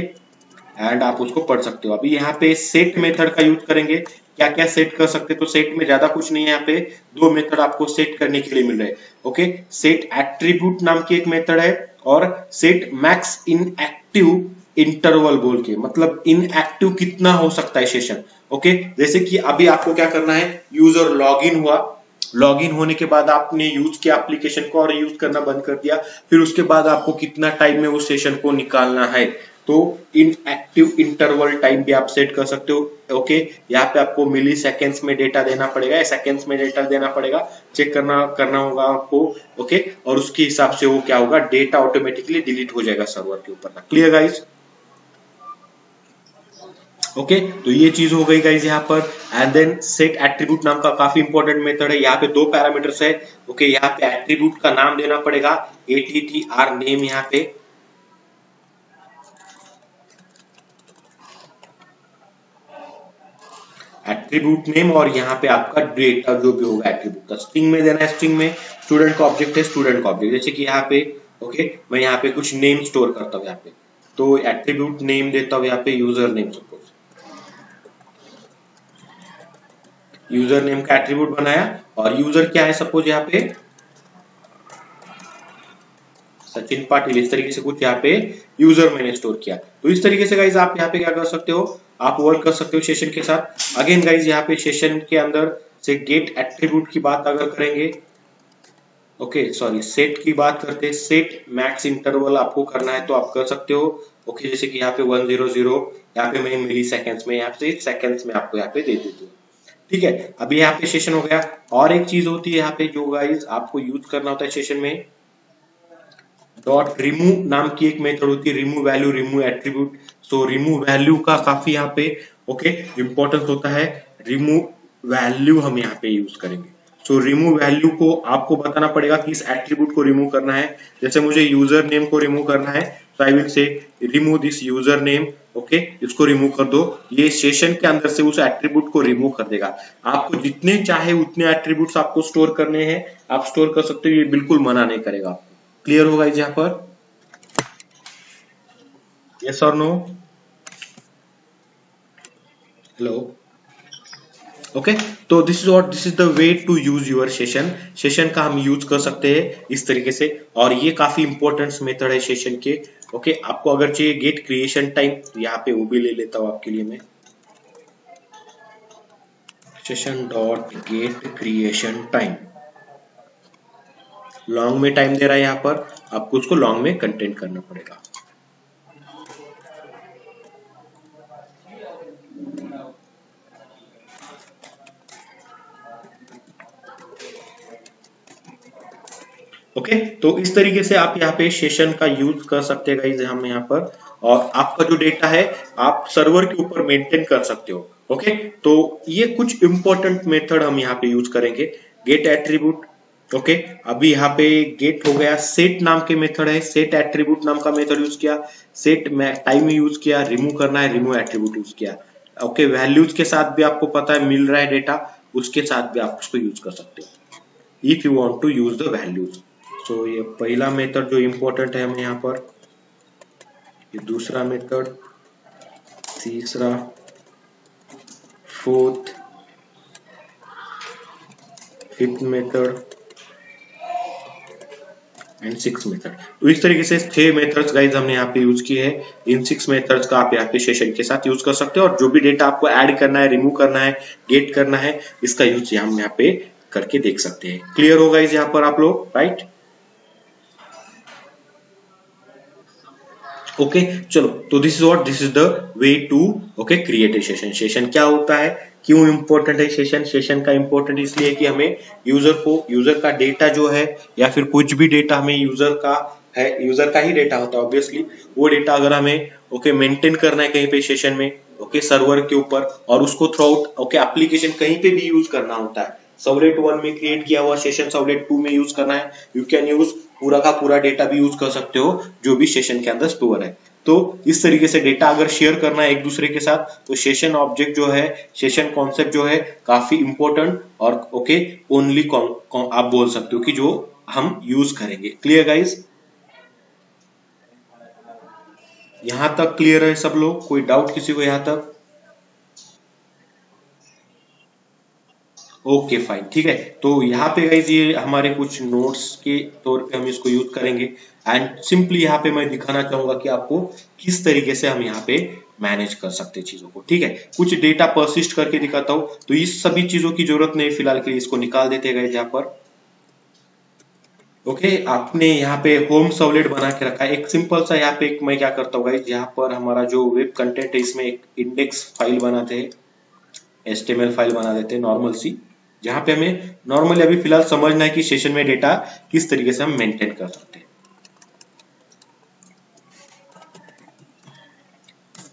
एंड आप उसको पढ़ सकते हो। अभी यहाँ पे सेट मेथड का यूज करेंगे, क्या क्या सेट कर सकते हैं, तो सेट में ज्यादा कुछ नहीं है, यहाँ पे दो मेथड आपको सेट करने के लिए मिल रहे हैं। ओके, सेट एट्रीब्यूट नाम की एक मेथड है और सेट मैक्स इन एक्टिव इंटरवल बोल के, मतलब इन एक्टिव कितना हो सकता है सेशन। ओके, जैसे कि अभी आपको क्या करना है, यूजर लॉगिन हुआ, लॉगिन होने के बाद आपने यूज किया एप्लीकेशन को और यूज करना बंद कर दिया, फिर उसके बाद आपको कितना टाइम में उस सेशन को निकालना है, तो इन एक्टिव इंटरवल टाइम भी आप सेट कर सकते हो। ओके, यहाँ पे आपको मिली सेकेंड्स में डेटा देना पड़ेगा या सेकेंड्स में डेटा देना पड़ेगा, चेक करना होगा आपको। ओके, और उसके हिसाब से वो क्या होगा, डेटा ऑटोमेटिकली डिलीट हो जाएगा सर्वर के ऊपर। Clear guys? ओके, तो ये चीज हो गई गाइस यहाँ पर। एंड देन सेट एट्रीब्यूट नाम का काफी इंपॉर्टेंट मेथड है, यहाँ पे दो पैरामीटर्स है। ओके, यहाँ पे एट्रीब्यूट का नाम देना पड़ेगा, ATTR नेम, यहाँ पे एट्रीब्यूट नेम, और यहाँ पे आपका डेटा जो भी होगा एट्रीब्यूट का, स्ट्रिंग में देना है, स्ट्रिंग में स्टूडेंट का ऑब्जेक्ट है, स्टूडेंट का ऑब्जेक्ट, जैसे कि यहाँ पे ओके मैं यहाँ पे कुछ नेम स्टोर करता हूँ यहाँ पे, तो एट्रीब्यूट नेम देता हूँ यहाँ पे user name, suppose user name का एट्रीब्यूट बनाया, और यूजर क्या है सपोज यहाँ पे सचिन पाटिल, इस तरीके से कुछ यहाँ पे यूजर मैंने स्टोर किया। तो इस तरीके से गाइज आप यहाँ पे क्या कर सकते हो, आप वर्क कर सकते हो सेशन के साथ। अगेन गाइज यहाँ पे सेशन के अंदर से गेट एट्रीब्यूट की बात अगर करेंगे, ओके सॉरी सेट की बात करते हैं, सेट मैक्स इंटरवल आपको करना है तो आप कर सकते हो। ओके, जैसे कि यहाँ पे 100, यहाँ पे मैं मिली सेकेंड्स में, यहाँ पे सेकेंड्स में आपको यहाँ पे दे देती हूँ। ठीक है, अभी यहाँ पे सेशन हो गया। और एक चीज होती है यहाँ पे जो गाइज आपको यूज करना होता है सेशन में, डॉट रिमूव नाम की एक मेथड होती है, remove value, remove attribute. So remove value का काफी यहाँ पे ओके इंपॉर्टेंस होता है, रिमूव वैल्यू हम यहाँ पे यूज करेंगे। सो रिमूव वैल्यू को आपको बताना पड़ेगा कि इस एट्रीब्यूट को रिमूव करना है। जैसे मुझे यूजर नेम को रिमूव करना है, तो I will say remove this user name, okay इसको रिमूव कर दो। ये सेशन के अंदर से उस एट्रीब्यूट को रिमूव कर देगा। आपको जितने चाहे उतने एट्रीब्यूट्स आपको स्टोर करने हैं, आप स्टोर कर सकते हो, ये बिल्कुल मना नहीं करेगा आपको। क्लियर होगा यहाँ पर? यस और नो? हेलो? ओके, तो this is the way to use your session. Session का हम यूज कर सकते हैं इस तरीके से, और ये काफी इंपॉर्टेंट मेथड है सेशन के। ओके, आपको अगर चाहिए गेट क्रिएशन टाइम, यहाँ पे वो भी ले लेता हूं आपके लिए मैं, session dot gate creation time, long में टाइम दे रहा है यहाँ पर, आपको उसको लॉन्ग में कंटेंट करना पड़ेगा। ओके, तो इस तरीके से आप यहाँ पे सेशन का यूज कर सकते हैं गाइस हम यहाँ पर, और आपका जो डेटा है आप सर्वर के ऊपर मेंटेन कर सकते हो। ओके, तो ये कुछ इंपॉर्टेंट मेथड हम यहाँ पे यूज करेंगे। गेट एट्रीब्यूट, ओके अभी यहाँ पे गेट हो गया। सेट नाम के मेथड है, सेट एट्रीब्यूट नाम का मेथड यूज किया, सेट टाइम यूज किया, रिमूव करना है, रिमूव एट्रीब्यूट यूज किया। ओके, वैल्यूज के साथ भी आपको पता है मिल रहा है डेटा, उसके साथ भी आप उसको यूज कर सकते हो। If you want to use the values. So ये पहला मेथड जो इंपॉर्टेंट है हमें यहाँ पर, ये दूसरा मेथड, तीसरा, fourth, fifth method and six method. तो इस तरीके से 6 मेथड्स गाइज हमने यहाँ पे यूज किए हैं। इन 6 मेथड्स का आप यहाँ पे सेशन के साथ यूज कर सकते हो और जो भी डेटा आपको ऐड करना है, रिमूव करना है, गेट करना है, इसका यूज हम यहाँ पे करके देख सकते हैं। क्लियर होगा इस यहाँ पर आप लोग, राइट? ओके चलो, तो this is the way to okay create a session. Session क्या होता है, क्यों इंपॉर्टेंट है सेशन? सेशन का इंपॉर्टेंट इसलिए कि हमें यूजर का डेटा जो है या फिर कुछ भी डेटा हमें यूजर का है, यूजर का ही डेटा होता है ऑब्वियसली, वो डेटा अगर हमें ओके मेंटेन करना है कहीं पे सेशन में, ओके सर्वर के ऊपर, और उसको थ्रू आउट ओके एप्लीकेशन कहीं पे भी यूज करना होता है। सर्वलेट 1 में क्रिएट किया हुआ सेशन सर्वलेट 2 में यूज करना है, यू कैन यूज पूरा का पूरा डेटा भी यूज कर सकते हो जो भी सेशन के अंदर स्टोर है। तो इस तरीके से डेटा अगर शेयर करना है एक दूसरे के साथ, तो सेशन ऑब्जेक्ट जो है, सेशन कॉन्सेप्ट जो है काफी इंपॉर्टेंट और ओके ओनली आप बोल सकते हो कि जो हम यूज करेंगे। Clear guys? यहां तक क्लियर है सब लोग? कोई डाउट किसी को यहां तक? ओके फाइन, ठीक है। तो यहाँ पे गाइज ये हमारे कुछ नोट्स के तौर पे हम इसको यूज करेंगे एंड सिंपली यहाँ पे मैं दिखाना चाहूंगा कि आपको किस तरीके से हम यहाँ पे मैनेज कर सकते हैं चीजों को, ठीक है। कुछ डेटा परसिस्ट करके दिखाता हूँ, तो इस सभी चीजों की जरूरत नहीं फिलहाल के लिए, इसको निकाल देते हैं गाइज यहाँ पर। ओके आपने यहाँ पे होम सर्वलेट बना के रखा है। एक सिंपल सा यहाँ पे मैं क्या करता हूँ गाइज, यहाँ पर हमारा जो वेब कंटेंट है इसमें एक इंडेक्स फाइल बनाते हैं, HTML फाइल बना देते हैं नॉर्मल सी, जहां पे हमें नॉर्मली अभी फिलहाल समझना है कि सेशन में डेटा किस तरीके से हम मेंटेन कर सकते हैं।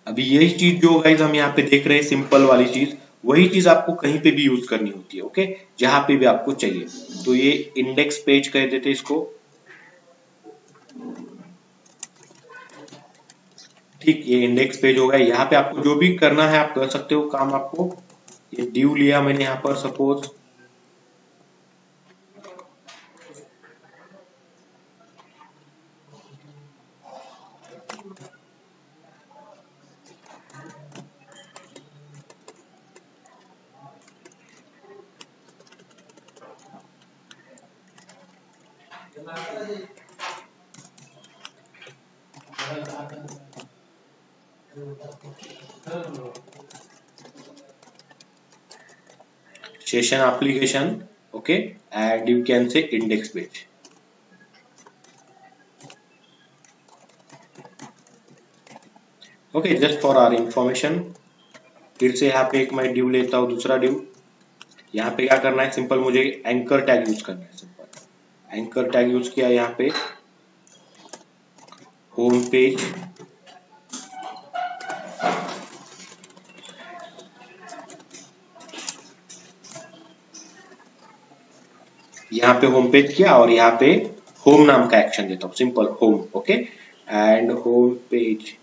अभी यही चीज जो गाइज हम यहाँ पे देख रहे हैं सिंपल वाली चीज, वही चीज आपको कहीं पे भी यूज करनी होती है, ओके, जहां पे भी आपको चाहिए। तो ये इंडेक्स पेज कह देते हैं इसको, ठीक, ये इंडेक्स पेज होगा। यहाँ पे आपको जो भी करना है आप कर सकते हो काम। आपको ये ड्यू लिया मैंने यहाँ पर suppose, session application, okay, and you can say index page। Okay just for our information, फिर से यहाँ पे एक मैं ड्यू लेता हूँ, दूसरा ड्यू। यहाँ पे क्या करना है, सिंपल मुझे एंकर टैग यूज करना है। सिंपल एंकर टैग यूज किया, यहाँ पे होम पेज, यहाँ पे होम पेज किया और यहाँ पे होम नाम का एक्शन देता हूँ, simple home, okay, and home page.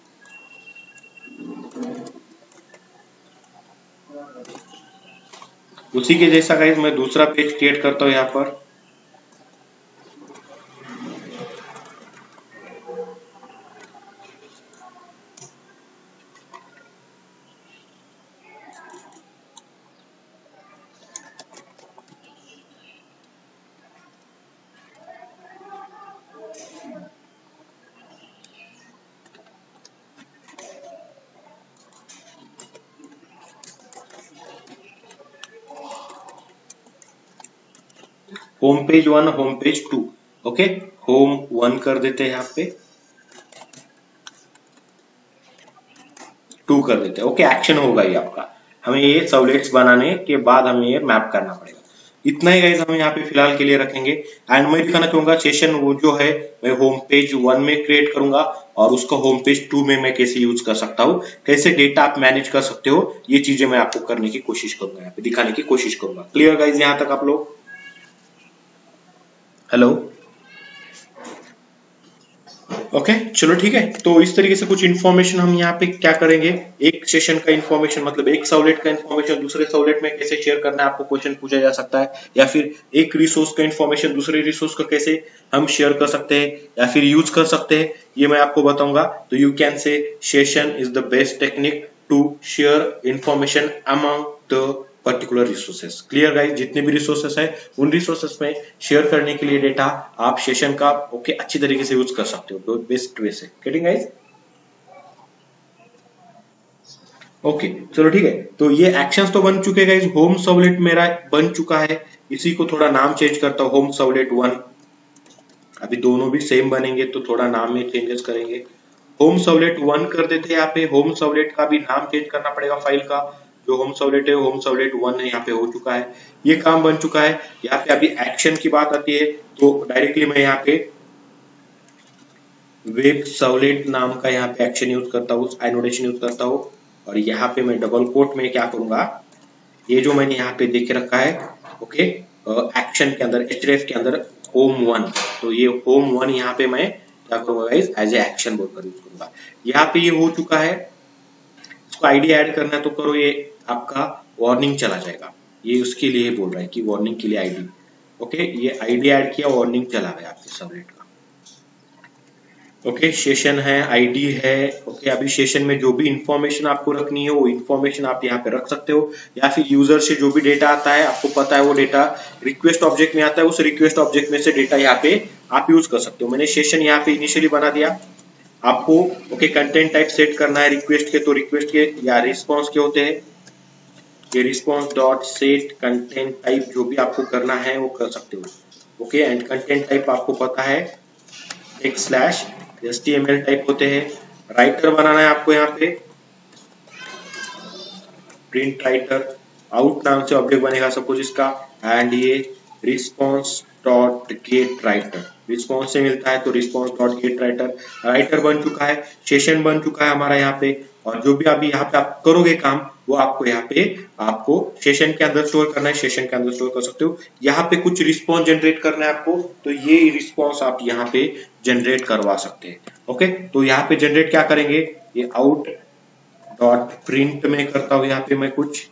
उसी के जैसा गाइस मैं दूसरा पेज क्रिएट करता हूँ यहाँ पर, home page 1, home page 2, okay, home 1 कर देते हैं, यहाँ पे 2 कर देते हैं, ओके। एक्शन होगा ये आपका, हमें ये सर्वलेट्स बनाने के बाद हमें ये मैप करना पड़ेगा। इतना ही गाइस हम यहाँ पे फिलहाल के लिए रखेंगे एंड मैं दिखाना चाहूंगा सेशन वो जो है मैं होम पेज 1 में क्रिएट करूंगा और उसको होम पेज 2 में मैं कैसे यूज कर सकता हूँ, कैसे डेटा आप मैनेज कर सकते हो, ये चीजें मैं आपको करने की कोशिश करूंगा, यहाँ पे दिखाने की कोशिश करूंगा। क्लियर गाइस यहाँ तक आप लोग? हेलो ओके चलो ठीक है। तो इस तरीके से कुछ इन्फॉर्मेशन हम यहाँ पे क्या करेंगे, एक सेशन का इन्फॉर्मेशन मतलब एक सर्वलेट का इन्फॉर्मेशन दूसरे सर्वलेट में कैसे शेयर करना है आपको क्वेश्चन पूछा जा सकता है, या फिर एक रिसोर्स का इन्फॉर्मेशन दूसरे रिसोर्स का कैसे हम शेयर कर सकते हैं या फिर यूज कर सकते हैं, ये मैं आपको बताऊंगा। तो you can say session is the best technique to share information among the particular resources. Clear guys, जितने भी रिसोर्सेस है उन रिसोर्सेस में शेयर करने के लिए डेटा आप सेशन का ओके अच्छी तरीके से यूज कर सकते हो, तो बेस्ट वे से। Getting guys? ओके चलो ठीक है। तो ये एक्शंस तो बन चुके गाइस, होम सर्वलेट मेरा बन चुका है, इसी को थोड़ा नाम चेंज करता हूं, होम सर्वलेट 1। अभी दोनों भी सेम बनेंगे तो थोड़ा नाम में चेंजेस करेंगे। होम सर्वलेट 1 कर देते हैं। यहाँ पे होम सर्वलेट का भी नाम चेंज करना पड़ेगा फाइल का। जो होम सर्वलेट है होम सर्वलेट 1 है, यहाँ पे हो चुका है, ये काम बन चुका है। यहाँ पे अभी एक्शन की बात आती है तो डायरेक्टली मैं यहाँ पे वेब सर्वलेट नाम का यहाँ पे एक्शन यूज करता हूँ, एनोटेशन यूज करता हूँ, और यहाँ पे मैं डबल कोट में क्या करूंगा, ये जो मैंने यहाँ पे देख रखा है ओके एक्शन के अंदर एचडीएफ के अंदर होम 1, तो ये होम 1 यहाँ पे मैं क्या करूंगा गाइस, एज ए एक्शन बोलकर यूज करूंगा। यहाँ पे ये हो चुका है, इसको आईडी ऐड करना है तो करो, ये आपका वार्निंग चला जाएगा, ये उसके लिए बोल रहा है कि वार्निंग के लिए आईडी। ओके ये आईडी ऐड किया, वार्निंग चला गया आपके सबनेट का। ओके सेशन है, आईडी है। ओके अभी सेशन में जो भी इंफॉर्मेशन आपको रखनी है वो इंफॉर्मेशन आप यहाँ पे रख सकते हो, या फिर यूजर से जो भी डेटा आता है आपको पता है वो डेटा रिक्वेस्ट ऑब्जेक्ट में आता है, उस रिक्वेस्ट ऑब्जेक्ट में से डेटा यहाँ पे आप यूज कर सकते हो। मैंने सेशन यहाँ पे इनिशियली बना दिया आपको। ओके कंटेंट टाइप सेट करना है रिक्वेस्ट के, तो रिक्वेस्ट के या रिस्पॉन्स के होते हैं, ये response dot set content type जो भी आपको करना है वो कर सकते हो। ओके एंड कंटेंट टाइप आपको पता है एक स्लैश HTML टाइप होते हैं। राइटर बनाना है आपको यहाँ पे, प्रिंट राइटर आउट नाम से ऑब्जेक्ट बनेगा सपोज इसका, एंड ये response dot gate writer, response से मिलता है तो response dot gate writer. Writer बन चुका है, सेशन बन चुका है हमारा यहाँ पे, और जो भी अभी यहाँ पे आप करोगे काम वो आपको यहाँ पे आपको सेशन के अंदर स्टोर करना है, सेशन के अंदर स्टोर कर सकते हो। यहाँ पे कुछ रिस्पॉन्स जनरेट करना है आपको, तो ये रिस्पॉन्स आप यहाँ पे जनरेट करवा सकते हैं। ओके तो यहाँ पे जनरेट क्या करेंगे, ये आउट डॉट प्रिंट में करता हूं यहाँ पे मैं कुछ,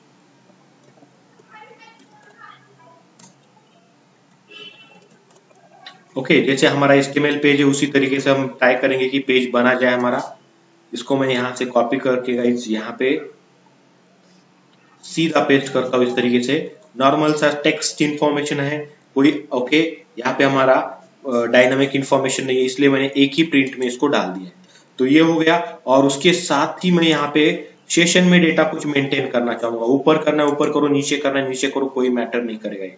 ओके जैसे हमारा HTML पेज है उसी तरीके से हम ट्राई करेंगे कि पेज बना जाए हमारा। इसको मैं यहाँ से कॉपी करके गाइस यहाँ पे सीधा पेस्ट करता हूँ इस तरीके से। नॉर्मल सा टेक्स्ट इन्फॉर्मेशन है कोई, ओके यहाँ पे हमारा डायनामिक इन्फॉर्मेशन नहीं है इसलिए मैंने एक ही प्रिंट में इसको डाल दिया, तो ये हो गया। और उसके साथ ही मैं यहाँ पे सेशन में डेटा कुछ मेंटेन करना चाहूंगा, ऊपर करना है ऊपर करो, नीचे करना है नीचे करो, कोई मैटर नहीं करेगा ये।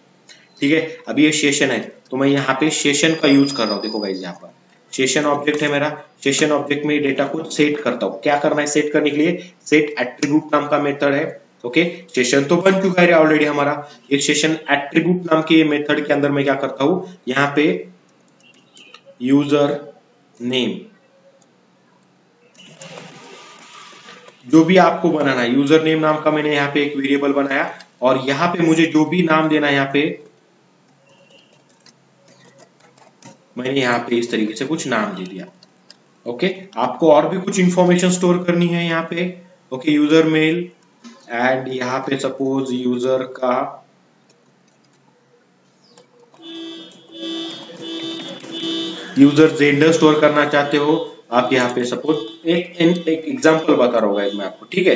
ठीक है अभी ये सेशन है तो मैं यहाँ पे सेशन का यूज कर रहा हूँ। देखो गाइस यहाँ पर सेशन ऑब्जेक्ट है मेरा, सेशन ऑब्जेक्ट में डेटा को सेट करता हूँ। क्या करना है सेट करने के लिए, सेट एट्रीब्यूट नाम का मेथड है। ओके सेशन तो बन चुका है ऑलरेडी हमारा, एक सेशन एट्रीब्यूट नाम के मेथड के अंदर मैं क्या करता हूँ, यहाँ पे यूजर नेम जो भी आपको बनाना है, यूजर नेम नाम का मैंने यहाँ पे एक वेरिएबल बनाया, और यहाँ पे मुझे जो भी नाम देना है यहाँ पे मैंने यहाँ पे इस तरीके से कुछ नाम दे दिया। ओके आपको और भी कुछ इंफॉर्मेशन स्टोर करनी है यहाँ पे। ओके यूजर मेल, एंड यहाँ पे सपोज यूजर का यूजर जेंडर स्टोर करना चाहते हो आप, यहाँ पे सपोज एक एग्जांपल बता रहा हूँ मैं आपको, ठीक है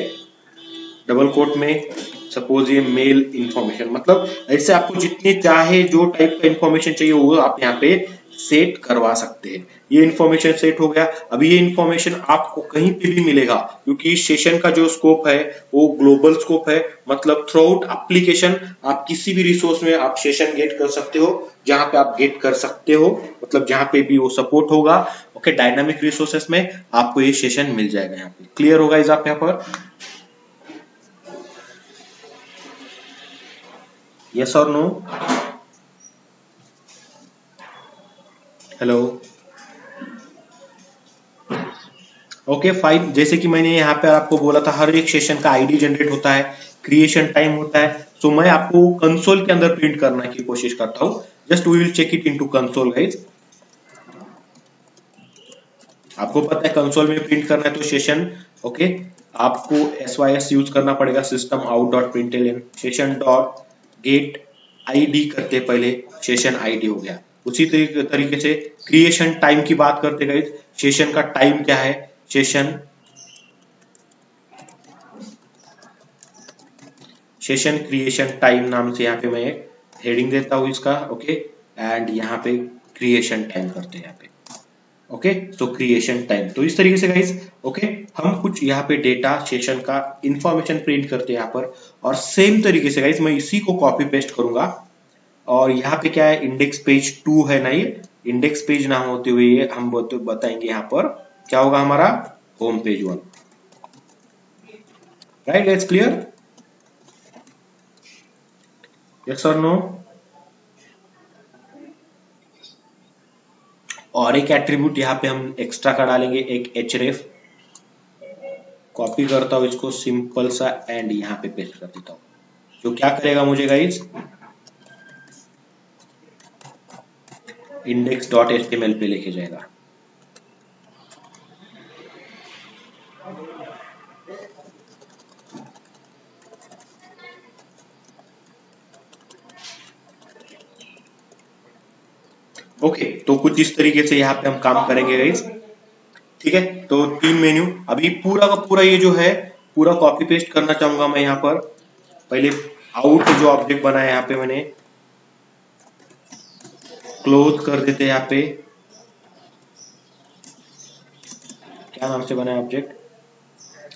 डबल कोट में सपोज ये मेल इंफॉर्मेशन, मतलब ऐसे आपको जितने चाहे जो टाइप का इंफॉर्मेशन चाहिए वो आप यहाँ पे सेट करवा सकते हैं। ये इंफॉर्मेशन सेट हो गया। अभी ये इंफॉर्मेशन आपको कहीं पे भी मिलेगा क्योंकि सेशन का जो स्कोप है वो ग्लोबल स्कोप है, मतलब थ्रू आउट एप्लीकेशन आप किसी भी रिसोर्स में आप सेशन गेट कर सकते हो, जहां पे आप गेट कर सकते हो मतलब जहां पे भी वो सपोर्ट होगा। ओके डायनामिक रिसोर्सेस में आपको ये सेशन मिल जाएगा यहाँ पे। क्लियर होगा इस आप यहाँ पर, यस और नो? Hello okay fine. जैसे कि मैंने यहाँ पे आपको बोला था हर एक सेशन का आईडी जनरेट होता है, क्रिएशन टाइम होता है, तो मैं आपको कंसोल के अंदर प्रिंट करने की कोशिश करता हूँ। Just we will check it into console guys. आपको पता है कंसोल में प्रिंट करना है तो सेशन, ओके, आपको SYS यूज करना पड़ेगा, system out dot println session dot get ID करते पहले, सेशन आईडी हो गया। उसी तरीके से क्रिएशन टाइम की बात करते गाइस, सेशन का टाइम क्या है, सेशन क्रिएशन टाइम नाम से यहाँ पे मैं एक हेडिंग देता हूँ इसका, ओके, एंड यहाँ पे क्रिएशन टाइम करते हैं यहाँ पे, ओके, तो क्रिएशन टाइम। तो इस तरीके से गाइस, ओके, हम कुछ यहाँ पे डेटा सेशन का इंफॉर्मेशन प्रिंट करते हैं यहाँ पर। और सेम तरीके से गाइस मैं इसी को कॉपी पेस्ट करूंगा, और यहाँ पे क्या है, इंडेक्स पेज 2 है ना, ये इंडेक्स पेज ना होते हुए हम बताएंगे यहाँ पर क्या होगा हमारा, home page 1, right, it's clear, yes और नो। और एक एट्रीब्यूट यहाँ पे हम एक्स्ट्रा का डालेंगे, एक href, कॉपी करता हूं इसको सिंपल सा एंड यहाँ पे पेस्ट कर देता हूँ, जो क्या करेगा मुझे गाइज index.html पे लेके जाएगा। ओके, तो कुछ इस तरीके से यहाँ पे हम काम करेंगे गाइज, ठीक है। तो 3 मेन्यू, अभी पूरा का पूरा ये जो है पूरा कॉपी पेस्ट करना चाहूंगा मैं यहाँ पर। पहले आउट जो ऑब्जेक्ट बनाया यहाँ पे मैंने क्लोज कर देते हैं, यहाँ पे क्या नाम से बनाया ऑब्जेक्ट,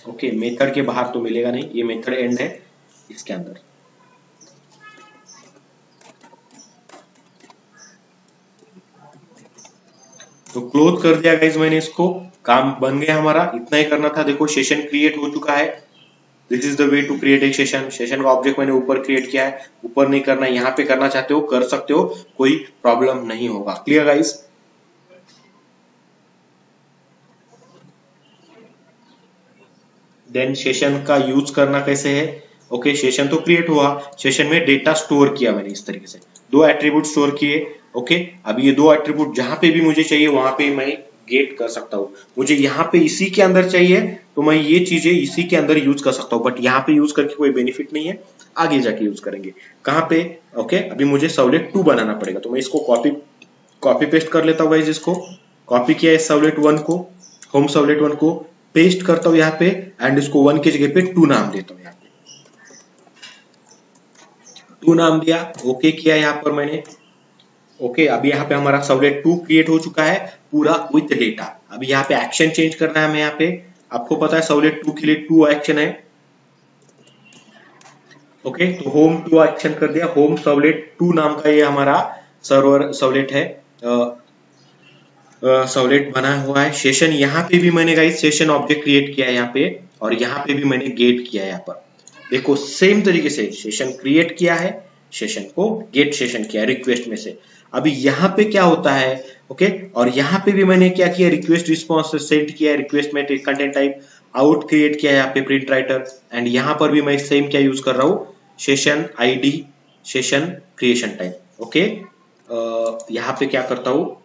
ओके, मेथड के बाहर तो मिलेगा नहीं, ये मेथड एंड है इसके अंदर। तो क्लोज कर दिया गाइज मैंने इसको, काम बन गया हमारा, इतना ही करना था। देखो सेशन क्रिएट हो चुका है, this is the way to create a session. Session का ऑब्जेक्ट मैंने ऊपर क्रिएट किया है, ऊपर नहीं करना, यहाँ पे करना चाहते हो कर सकते हो, कोई प्रॉब्लम नहीं होगा। Clear guys. देन सेशन का यूज करना कैसे है, ओके, सेशन तो क्रिएट हुआ, सेशन में डेटा स्टोर किया मैंने इस तरीके से, 2 एट्रीब्यूट स्टोर किए, ओके। अब ये 2 एट्रीब्यूट जहां पे भी मुझे चाहिए वहां पे मैं गेट कर सकता हूँ। मुझे यहाँ पे इसी के अंदर चाहिए तो मैं ये चीजें इसी के अंदर यूज कर सकता हूँ, बट यहाँ पे यूज करके कोई बेनिफिट नहीं है, आगे जाके यूज करेंगे। कहाँ पे, ओके, अभी मुझे सर्वलेट 2 बनाना पड़ेगा, तो मैं इसको कॉपी पेस्ट कर लेता हूँ गाइस। इसको कॉपी किया है सर्वलेट 1 को, होम सर्वलेट 1 को पेस्ट करता हूँ यहाँ पे, एंड इसको 1 की जगह पे 2 नाम देता हूँ, यहाँ पे 2 नाम दिया, ओके किया यहाँ पर मैंने, ओके। अभी यहाँ पे हमारा सर्वलेट 2 क्रिएट हो चुका है पूरा विथ डेटा। अभी यहाँ पे एक्शन चेंज करना है हमें, यहाँ पे आपको पता है सर्वलेट 2 के लिए 2 एक्शन है, ओके। तो होम 2 एक्शन कर दिया, होम सर्वलेट 2 नाम का ये हमारा सर्वर सर्वलेट है, सर्वलेट बना हुआ है। सेशन यहाँ पे भी मैंने गाइस सेशन ऑब्जेक्ट क्रिएट किया है यहाँ पे, और यहाँ पे भी मैंने गेट किया है यहाँ पर। देखो सेम तरीके से सेशन क्रिएट किया है, सेशन को गेट सेशन किया है रिक्वेस्ट में से। अभी यहाँ पे क्या होता है, ओके, और यहाँ पे भी मैंने क्या किया, रिक्वेस्ट रिस्पॉन्स सेंड किया है, रिक्वेस्ट में कंटेंट टाइप आउट क्रिएट किया है यहाँ पे प्रिंट राइटर, एंड यहाँ पर भी मैं सेम क्या यूज कर रहा हूँ, session ID session creation time, okay. यहाँ पे क्या करता हूँ,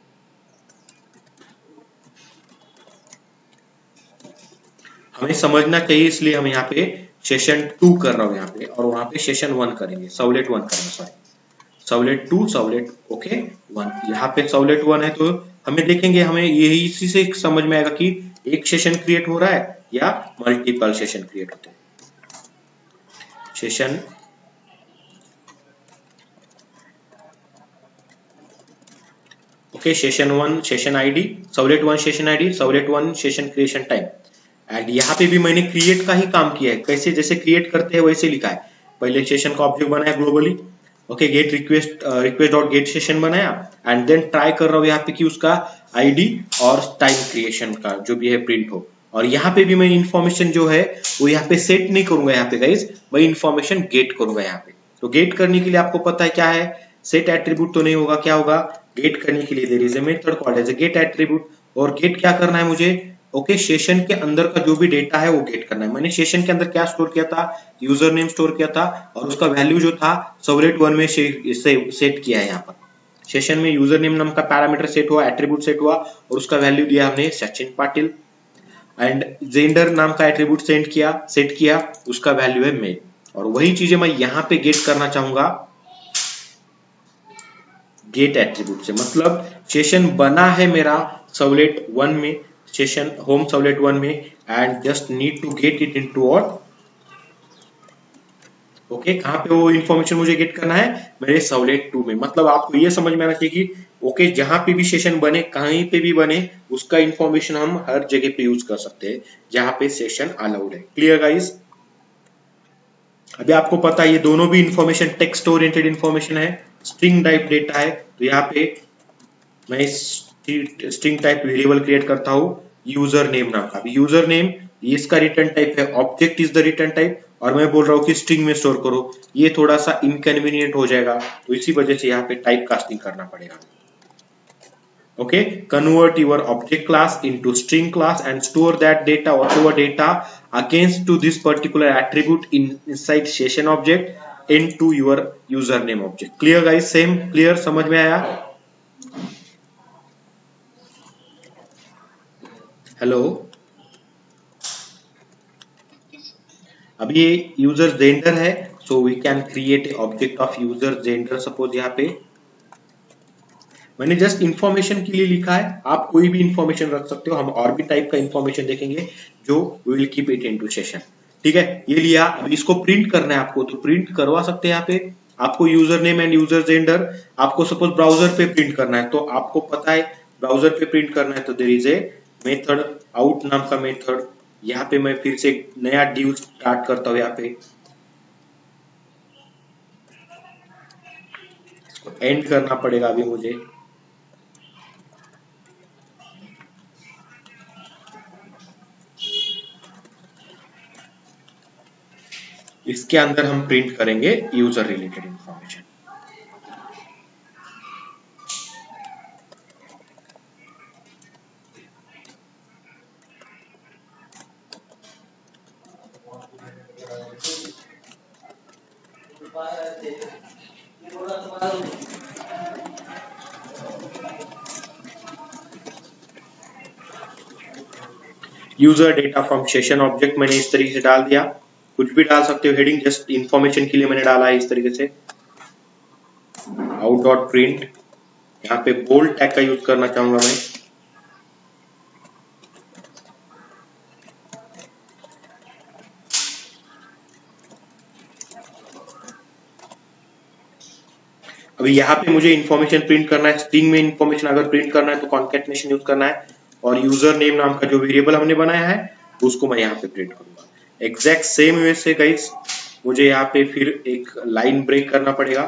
हमें समझना चाहिए इसलिए हम यहाँ पे सेशन 2 कर रहा हूँ यहाँ पे, और वहां पे सेशन 1 करेंगे, सर्वलेट 1 करेंगे, सॉरी सर्वलेट 2 सर्वलेट, ओके 1। यहाँ पे सर्वलेट 1 है तो हमें देखेंगे, हमें यही इसी से समझ में आएगा कि एक सेशन क्रिएट हो रहा है या मल्टीपल सेशन क्रिएट होते हैं। Session okay, session 1 session ID, servlet 1 session ID, servlet 1 session creation time. And यहाँ पे भी मैंने क्रिएट का ही काम किया है, कैसे जैसे क्रिएट करते हैं वैसे लिखा है। पहले सेशन का ऑब्जेक्ट बनाया globally, okay, gate request dot get session बनाया, एंड देन ट्राई कर रहा हूँ यहाँ पे कि उसका आईडी और टाइम क्रिएशन का जो भी है प्रिंट हो। और यहाँ पे भी मैं इन्फॉर्मेशन जो है वो यहाँ पे सेट नहीं करूंगा, यहाँ पे गाइज मैं इन्फॉर्मेशन गेट करूंगा यहाँ पे। तो गेट करने के लिए आपको पता है क्या है, सेट एट्रीब्यूट तो नहीं होगा, क्या होगा, गेट करने के लिए there is a method called as a get attribute. और गेट क्या करना है मुझे, ओके, सेशन के अंदर का जो भी डेटा है वो गेट करना है। मैंने सेशन के अंदर क्या स्टोर किया था, यूजर नेम स्टोर किया था, और उसका वैल्यू जो था सर्वलेट 1 में सेट किया है यहाँ पर, सेशन में यूजर नेम नाम का पैरामीटर सेट हुआ, एट्रीब्यूट सेट हुआ और उसका वैल्यू दिया हमने सचिन पाटिल। एंड जेंडर नाम का एट्रीब्यूट सेट किया, उसका वैल्यू है मेल। और वही चीजें मैं यहां पे गेट करना चाहूंगा गेट एट्रीब्यूट से। मतलब सेशन बना है मेरा सर्वलेट 1 में, सेशन होम सर्वलेट 1 में, and just need to get it into और ओके कहां पे वो इन्फॉर्मेशन मुझे गेट करना है, मेरे सर्वलेट 2 में। मतलब आपको ये समझ में आना चाहिए कि ओके जहां पे भी सेशन बने, कहीं पे भी बने, उसका इन्फॉर्मेशन हम हर जगह पे यूज कर सकते हैं जहां पे सेशन अलाउड है। Clear guys? अभी आपको पता है ये दोनों भी इंफॉर्मेशन टेक्स्ट ओरिएंटेड इंफॉर्मेशन है, स्ट्रिंग टाइप डेटा है। तो यहाँ पे मैं स्ट्रिंग टाइप वेरिएबल क्रिएट करता हूँ यूजर नेम नाम का। यूजर नेम इसका रिटर्न टाइप है, object is the return type, और मैं बोल रहा हूँ कि स्ट्रिंग में स्टोर करो। ये थोड़ा सा इनकन्वीनियंट हो जाएगा, तो इसी वजह से यहाँ पे टाइप कास्टिंग करना पड़ेगा। Okay, convert your object class into string class and store that data, whatever data against to this particular attribute inside session object into your username object. Clear guys? Same clear? समझ में आया? Hello, अब ये user gender है, so we can create object of user gender. Suppose यहाँ पे मैंने just information के लिए लिखा है, आप कोई भी इंफॉर्मेशन रख सकते हो। हम और भी टाइप का इंफॉर्मेशन देखेंगे जो we will keep it into session. ठीक है, ये लिया। अब इसको प्रिंट करना है आपको, तो प्रिंट करवा सकते हैं। यहाँ पे आपको user name and user gender, आपको सपोज ब्राउजर पे प्रिंट करना है, तो आपको पता है ब्राउजर पे प्रिंट करना है, तो there is a method out नाम का मेथड। यहाँ पे मैं फिर से नया डिव स्टार्ट करता हूँ। यहाँ पे एंड करना पड़ेगा अभी मुझे। इसके अंदर हम प्रिंट करेंगे user related information. User data from session object मैंने इस तरीके से डाल दिया। कुछ भी डाल सकते हो हेडिंग, जस्ट इंफॉर्मेशन के लिए मैंने डाला है इस तरीके से। आउट डॉट प्रिंट, यहाँ पे बोल्ड टैग का यूज करना चाहूंगा मैं। अभी यहाँ पे मुझे इन्फॉर्मेशन प्रिंट करना है, स्ट्रिंग में इन्फॉर्मेशन अगर प्रिंट करना है तो कॉन्कैटनेशन यूज करना है, और यूजर नेम नाम का जो वेरिएबल हमने बनाया है उसको मैं यहाँ पे प्रिंट करूंगा। एग्जैक्ट सेम वे से गाइस मुझे यहाँ पे फिर एक लाइन ब्रेक करना पड़ेगा।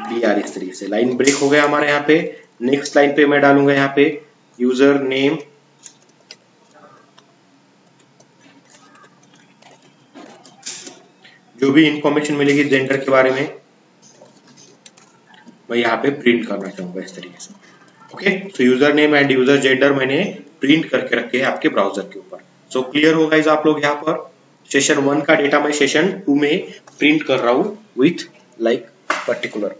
BR इस तरीके से लाइन ब्रेक हो गया हमारे यहाँ पे। नेक्स्ट लाइन पे मैं डालूंगा यहाँ पे यूजर नेम, जो भी इंफॉर्मेशन मिलेगी जेंडर के बारे में मैं यहाँ पे प्रिंट करना चाहूंगा इस तरीके से। Okay, so user name and user gender मैंने प्रिंट करके रखे हैं आपके ब्राउजर के ऊपर। सो क्लियर हो गाइस आप लोग? यहाँ पर सेशन 1 का डेटा मैं सेशन 2 में प्रिंट कर रहा हूँ with like particular.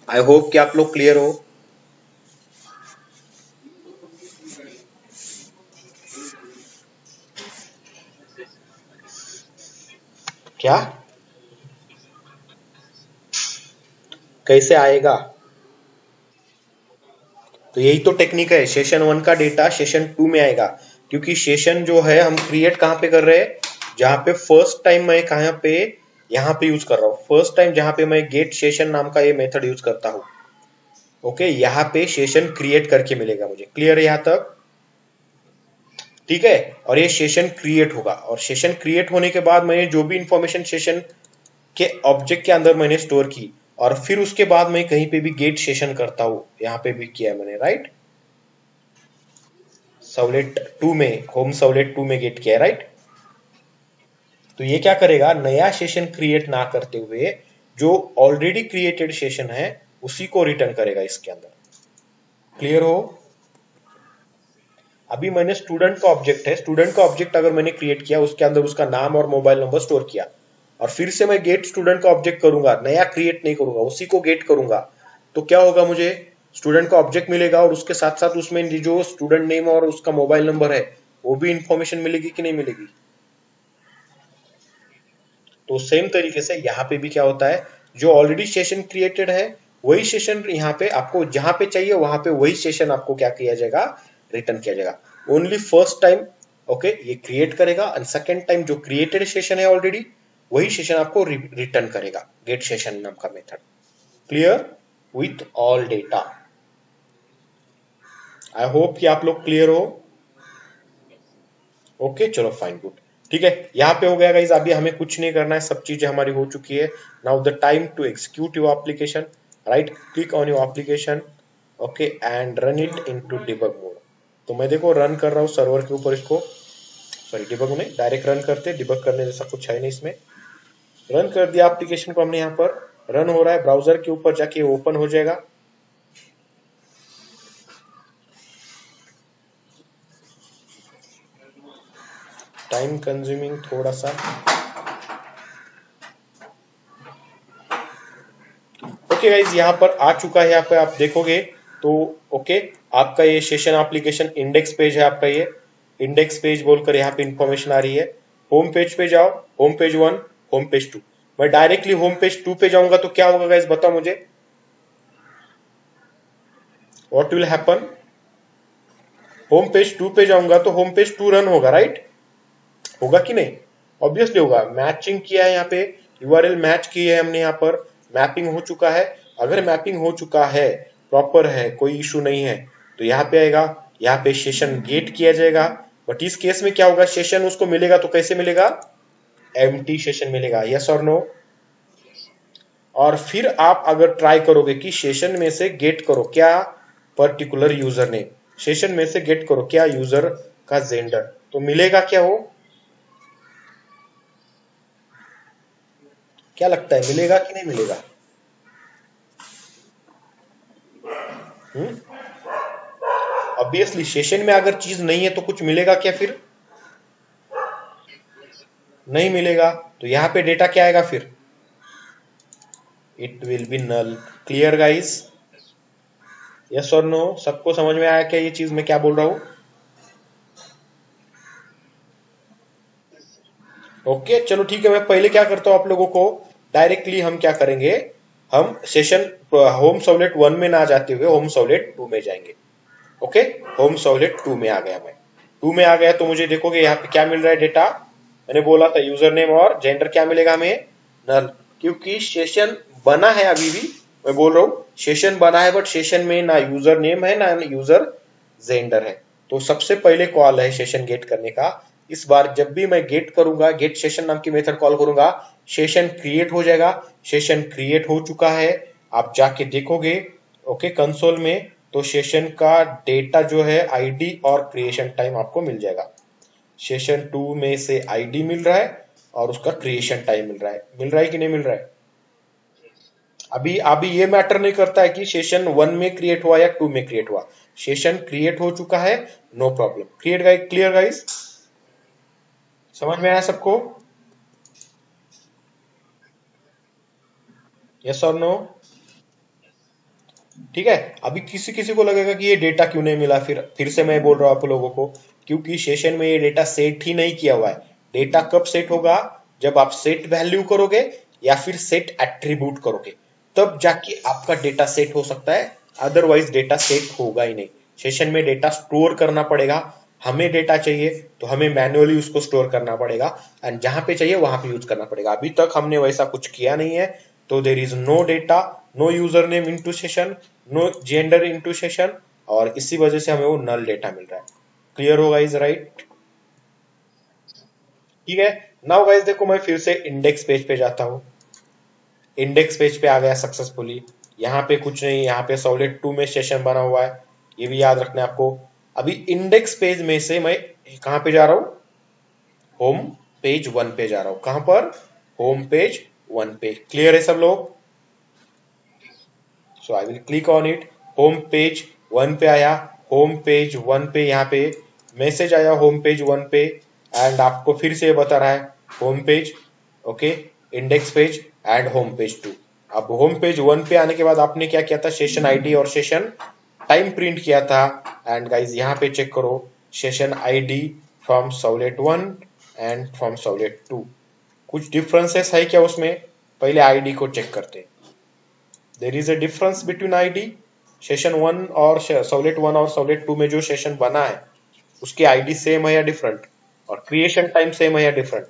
I hope कि आप लोग क्लियर हो। क्या कैसे आएगा? तो यही तो टेक्निक है, सेशन 1 का डेटा सेशन 2 में आएगा, क्योंकि सेशन जो है हम क्रिएट कहाँ पे कर रहे हैं, जहां पे फर्स्ट टाइम मैं कहां पे यहाँ पे यूज कर रहा हूँ। फर्स्ट टाइम जहां पे मैं गेट सेशन नाम का ये मेथड यूज करता हूँ। ओके, यहाँ पे सेशन क्रिएट करके मिलेगा मुझे। क्लियर है यहाँ तक? ठीक है, और ये सेशन क्रिएट होगा, और सेशन क्रिएट होने के बाद मैंने जो भी इंफॉर्मेशन सेशन के ऑब्जेक्ट के अंदर मैंने स्टोर की, और फिर उसके बाद मैं कहीं पे भी गेट सेशन करता हूँ, यहाँ पे भी किया है मैंने, राइट? सर्वलेट 2 में, होम सर्वलेट 2 में गेट किया है, राइट? तो ये क्या करेगा, नया सेशन क्रिएट ना करते हुए जो ऑलरेडी क्रिएटेड सेशन है उसी को रिटर्न करेगा इसके अंदर। क्लियर हो? अभी मैंने स्टूडेंट का ऑब्जेक्ट है, स्टूडेंट का ऑब्जेक्ट अगर मैंने क्रिएट किया, उसके अंदर उसका नाम और मोबाइल नंबर स्टोर किया, और फिर से मैं गेट स्टूडेंट का ऑब्जेक्ट करूंगा, नया क्रिएट नहीं करूंगा, उसी को गेट करूंगा, तो क्या होगा, मुझे स्टूडेंट का ऑब्जेक्ट मिलेगा और उसके साथ साथ उसमें जो स्टूडेंट नेम और उसका मोबाइल नंबर है वो भी इंफॉर्मेशन मिलेगी कि नहीं मिलेगी। तो सेम तरीके से यहाँ पे भी क्या होता है, जो ऑलरेडी सेशन क्रिएटेड है वही सेशन यहाँ पे आपको जहां पे चाहिए वहां पे वही सेशन आपको क्या किया जाएगा, रिटर्न किया जाएगा। ओनली फर्स्ट टाइम ओके ये क्रिएट करेगा एंड सेकेंड टाइम जो क्रिएटेड सेशन है ऑलरेडी वही सेशन आपको रिटर्न करेगा, गेट सेशन नाम का method. Clear with all data. I hope कि आप लोग क्लियर हो। ओके चलो फाइन गुड। ठीक है, यहाँ पे हो गया गाइस, अभी हमें कुछ नहीं करना है, सब चीजें हमारी हो चुकी है। Now the time to execute your application, right click on your application okay and run it into debug mode. तो मैं देखो रन कर रहा हूँ सर्वर के ऊपर इसको, सॉरी डिबग में डायरेक्ट रन करते, डिबग करने जैसा कुछ है नहीं इसमें। रन कर दिया एप्लीकेशन को हमने, यहाँ पर रन हो रहा है, ब्राउजर के ऊपर जाके ओपन हो जाएगा। टाइम कंज्यूमिंग थोड़ा सा। ओके गाइज यहाँ पर आ चुका है, यहाँ पे आप देखोगे तो ओके आपका ये सेशन एप्लीकेशन इंडेक्स पेज है आपका, ये इंडेक्स पेज बोलकर यहाँ पे इंफॉर्मेशन आ रही है। होम पेज पे जाओ, होम पेज 1, होम पेज 2। मैं डायरेक्टली होम पेज 2 पे जाऊंगा तो क्या होगा गाइज बताओ मुझे, what will happen. Home page 2 पे जाऊंगा तो होम पेज 2 रन होगा, राइट होगा कि नहीं, ऑब्वियसली होगा। मैचिंग किया है यहाँ पे, यूआरएल मैच की है हमने, यहाँ पर मैपिंग हो चुका है। अगर मैपिंग हो चुका है, प्रॉपर है, कोई इशू नहीं है, तो यहाँ पे आएगा, यहाँ पे सेशन गेट किया जाएगा। बट इस केस में क्या होगा, सेशन उसको मिलेगा तो कैसे मिलेगा, एम्प्टी सेशन मिलेगा, यस और नो। और फिर आप अगर ट्राई करोगे कि सेशन में से गेट करो क्या पर्टिकुलर यूजर नेम, सेशन में से गेट करो क्या यूजर का जेंडर, तो मिलेगा क्या, हो क्या लगता है मिलेगा कि नहीं मिलेगा। ऑब्वियसली सेशन में अगर चीज नहीं है तो कुछ मिलेगा क्या, फिर नहीं मिलेगा। तो यहाँ पे डेटा क्या आएगा फिर, it will be null. Clear guys, yes और नो, सबको समझ में आया क्या ये चीज मैं क्या बोल रहा हूँ। ओके चलो ठीक है, मैं पहले क्या करता हूँ आप लोगों को, डायरेक्टली हम क्या करेंगे, हम सेशन होम सर्वलेट 1 में ना जाते हुए होम सर्वलेट 2 में जाएंगे। ओके होम सर्वलेट 2 में आ गया, मैं 2 में आ गया तो मुझे देखोगे यहाँ पे क्या मिल रहा है डेटा, मैंने बोला था यूजर नेम और जेंडर क्या मिलेगा हमें, नल। क्योंकि सेशन बना है अभी भी, मैं बोल रहा हूँ सेशन बना है, बट सेशन में ना यूजर नेम है ना यूजर जेंडर है। तो सबसे पहले कॉल है सेशन गेट करने का। इस बार जब भी मैं गेट करूंगा, गेट सेशन नाम की मेथड कॉल करूंगा, सेशन क्रिएट हो जाएगा। सेशन क्रिएट हो चुका है, आप जाके देखोगे ओके कंसोल में, तो सेशन का डेटा जो है आईडी और क्रिएशन टाइम आपको मिल जाएगा। सेशन 2 में से आईडी मिल रहा है और उसका क्रिएशन टाइम मिल रहा है कि नहीं मिल रहा है। अभी अभी ये मैटर नहीं करता है कि सेशन 1 में क्रिएट हुआ या 2 में क्रिएट हुआ, सेशन क्रिएट हो चुका है, नो प्रॉब्लम। क्लियर गाइस, समझ में आया सबको, यस और नो। ठीक है, अभी किसी किसी को लगेगा कि ये डेटा क्यों नहीं मिला, फिर से मैं बोल रहा हूं आप लोगों को, क्योंकि सेशन में ये डेटा सेट ही नहीं किया हुआ है। डेटा कब सेट होगा, जब आप सेट वैल्यू करोगे या फिर सेट एट्रीब्यूट करोगे, तब जाके आपका डेटा सेट हो सकता है, अदरवाइज डेटा सेट होगा ही नहीं। सेशन में डेटा स्टोर करना पड़ेगा, हमें डेटा चाहिए तो हमें मैन्युअली उसको स्टोर करना पड़ेगा, एंड जहां पे चाहिए वहां पे यूज करना पड़ेगा। अभी तक हमने वैसा कुछ किया नहीं है, तो there is no data, no user name into session, no gender into session, और इसी वजह से हमें वो नल डेटा मिल रहा है। क्लियर होगा इज राइट। ठीक है, नाउ गाइस देखो मैं फिर से इंडेक्स पेज पे जाता हूँ, इंडेक्स पेज पे आ गया सक्सेसफुली। यहाँ पे कुछ नहीं, यहाँ पे सर्वलेट 2 में सेशन बना हुआ है, ये भी याद रखना है आपको। अभी इंडेक्स पेज में से मैं कहां पे जा रहा हूँ, होम पेज 1 पे जा रहा हूँ। कहां पर, होम पेज 1 पे। क्लियर है सब लोग, so I will click on it. Home page 1 पे आया, होम पेज 1 पे यहाँ पे मैसेज आया होम पेज 1 पे, एंड आपको फिर से बता रहा है home page okay index page and home page 2। अब होम पेज 1 पे आने के बाद आपने क्या किया था, सेशन आईडी और सेशन टाइम प्रिंट किया था। एंड गाइज यहाँ पे चेक करो, session ID from servlet 1 and from servlet 2, कुछ डिफरेंसेस है क्या उसमें? पहले आईडी को चेक करते हैं। There is a difference between ID session 1 और सर्वलेट 1 और सर्वलेट 2 में जो सेशन बना है उसकी आईडी सेम है या डिफरेंट, और क्रिएशन टाइम सेम है या डिफरेंट?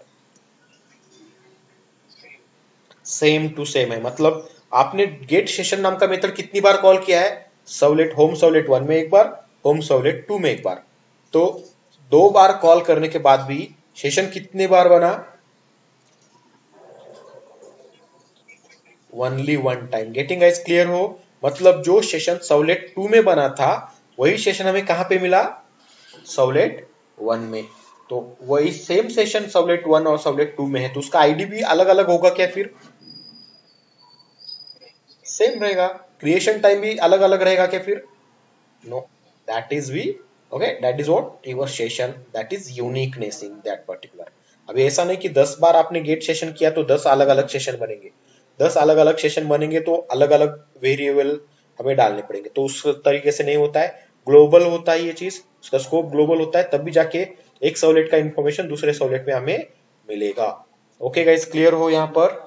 सेम टू सेम है। मतलब आपने गेट सेशन नाम का मेथड कितनी बार कॉल किया है? सर्वलेट होम सर्वलेट 1 में एक बार, होम सर्वलेट 2 में एक बार। तो 2 बार कॉल करने के बाद भी सेशन कितने बार बना? Only one time. Getting guys clear हो? मतलब जो सेशन सर्वलेट 2 में बना था वही सेशन हमें कहां पे मिला? सर्वलेट 1 में। तो वही सेम सेशन सर्वलेट 1 और सर्वलेट 2 में है, तो उसका आईडी भी अलग अलग होगा क्या? फिर सेम रहेगा। क्रिएशन टाइम भी अलग अलग रहेगा क्या फिर? No, that is we okay, that is what your session, that is uniqueness in that particular. अभी ऐसा नहीं कि 10 बार आपने गेट सेशन किया तो 10 अलग अलग सेशन बनेंगे। 10 अलग अलग सेशन बनेंगे तो अलग अलग वेरिएबल हमें डालने पड़ेंगे, तो उस तरीके से नहीं होता है। ग्लोबल होता है ये चीज, उसका स्कोप ग्लोबल होता है, तब भी जाके एक सर्वलेट का इंफॉर्मेशन दूसरे सर्वलेट में हमें मिलेगा। ओके गाइस, क्लियर हो यहाँ पर?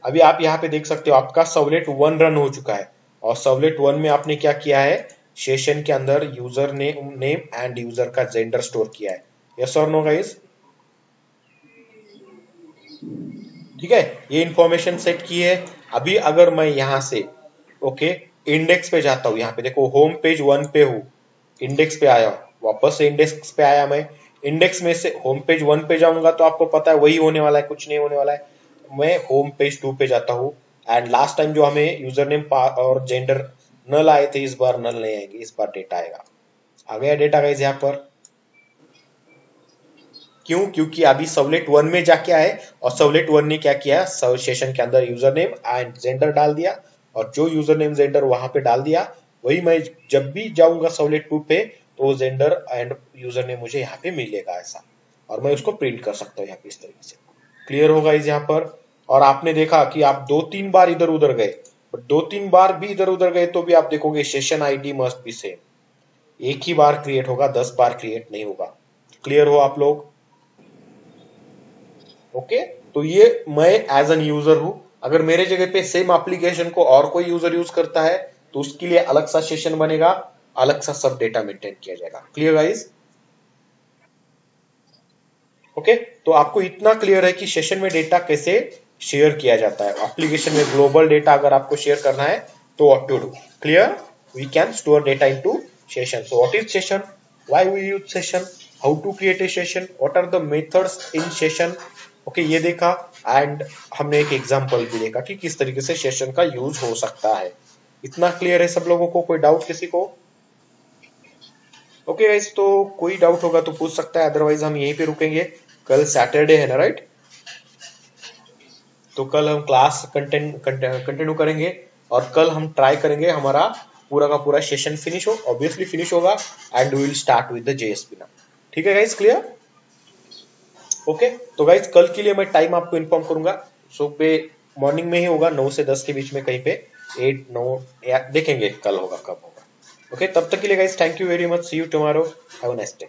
अभी आप यहाँ पे देख सकते हो आपका सर्वलेट 1 रन हो चुका है, और सर्वलेट 1 में आपने क्या किया है, सेशन के अंदर यूजर नेम एंड यूजर का जेंडर स्टोर किया है। यस और नो गाइस? ठीक है, ये इंफॉर्मेशन सेट की है। अभी अगर मैं यहाँ से ओके इंडेक्स पे जाता हूँ, यहाँ पे देखो होम पेज 1 पे हूँ, इंडेक्स पे आया हूँ, वापस से इंडेक्स पे आया, मैं इंडेक्स में से होम पेज 1 पे जाऊंगा तो आपको पता है वही होने वाला है, कुछ नहीं होने वाला है। मैं होम पेज 2 पे जाता हूँ, एंड लास्ट टाइम जो हमें यूजर नेम और जेंडर नल आए थे, इस बार नल नहीं आएंगे, इस बार डेटा आएगा। आ गया डेटा गाइस यहाँ पर? क्यों? क्योंकि अभी सर्वलेट 1 में जाके आए, और सर्वलेट 1 ने क्या किया, सेशन के अंदर यूजर नेम एंड जेंडर डाल दिया, और जो यूजर नेम जेंडर वहां पे डाल दिया, वही मैं जब भी जाऊंगा सर्वलेट 2 पे तो जेंडर एंड यूजर नेम मुझे यहाँ पे मिलेगा ऐसा, और मैं उसको प्रिंट कर सकता हूँ यहाँ पे इस तरीके से। क्लियर होगा इस यहाँ पर? और आपने देखा कि आप 2-3 बार इधर उधर गए, बट 2-3 बार भी इधर उधर गए तो भी आप देखोगे session ID must be same, एक ही बार क्रिएट होगा, 10 बार क्रिएट नहीं होगा। क्लियर हो आप लोग? ओके, तो ये मैं एज एन यूजर हूं, अगर मेरे जगह पे सेम एप्लीकेशन को और कोई यूजर यूज करता है तो उसके लिए अलग सा सेशन बनेगा, अलग सा सब डेटा मेंटेन किया जाएगा। Clear guys? ओके, तो आपको इतना क्लियर है कि सेशन में डेटा कैसे शेयर किया जाता है। एप्लीकेशन में ग्लोबल डेटा अगर आपको शेयर करना है तो what to do? Clear? We can store data into session. So what is session, why we use session, how to create a session, what are the methods in session. Okay, ये देखा, and हमने एक example भी देखा कि किस तरीके से सेशन का यूज हो सकता है। इतना क्लियर है सब लोगों को? कोई डाउट किसी को? ओके गाइस, तो कोई डाउट होगा तो पूछ सकता है, अदरवाइज हम यहीं पे रुकेंगे। कल सैटरडे है ना, राइट? तो कल हम क्लास कंटिन्यू करेंगे, और कल हम ट्राई करेंगे हमारा पूरा का पूरा सेशन फिनिश हो, ऑब्वियसली फिनिश होगा, and we will start with the JSP now. ठीक है गाइस, क्लियर? ओके, तो गाइस कल के लिए मैं टाइम आपको इन्फॉर्म करूंगा, सुबह मॉर्निंग में ही होगा, 9 से 10 के बीच में कहीं पे, 8-9 या देखेंगे कल होगा कब होगा। ओके, तब तक के लिए guys thank you very much, see you tomorrow, have a nice day.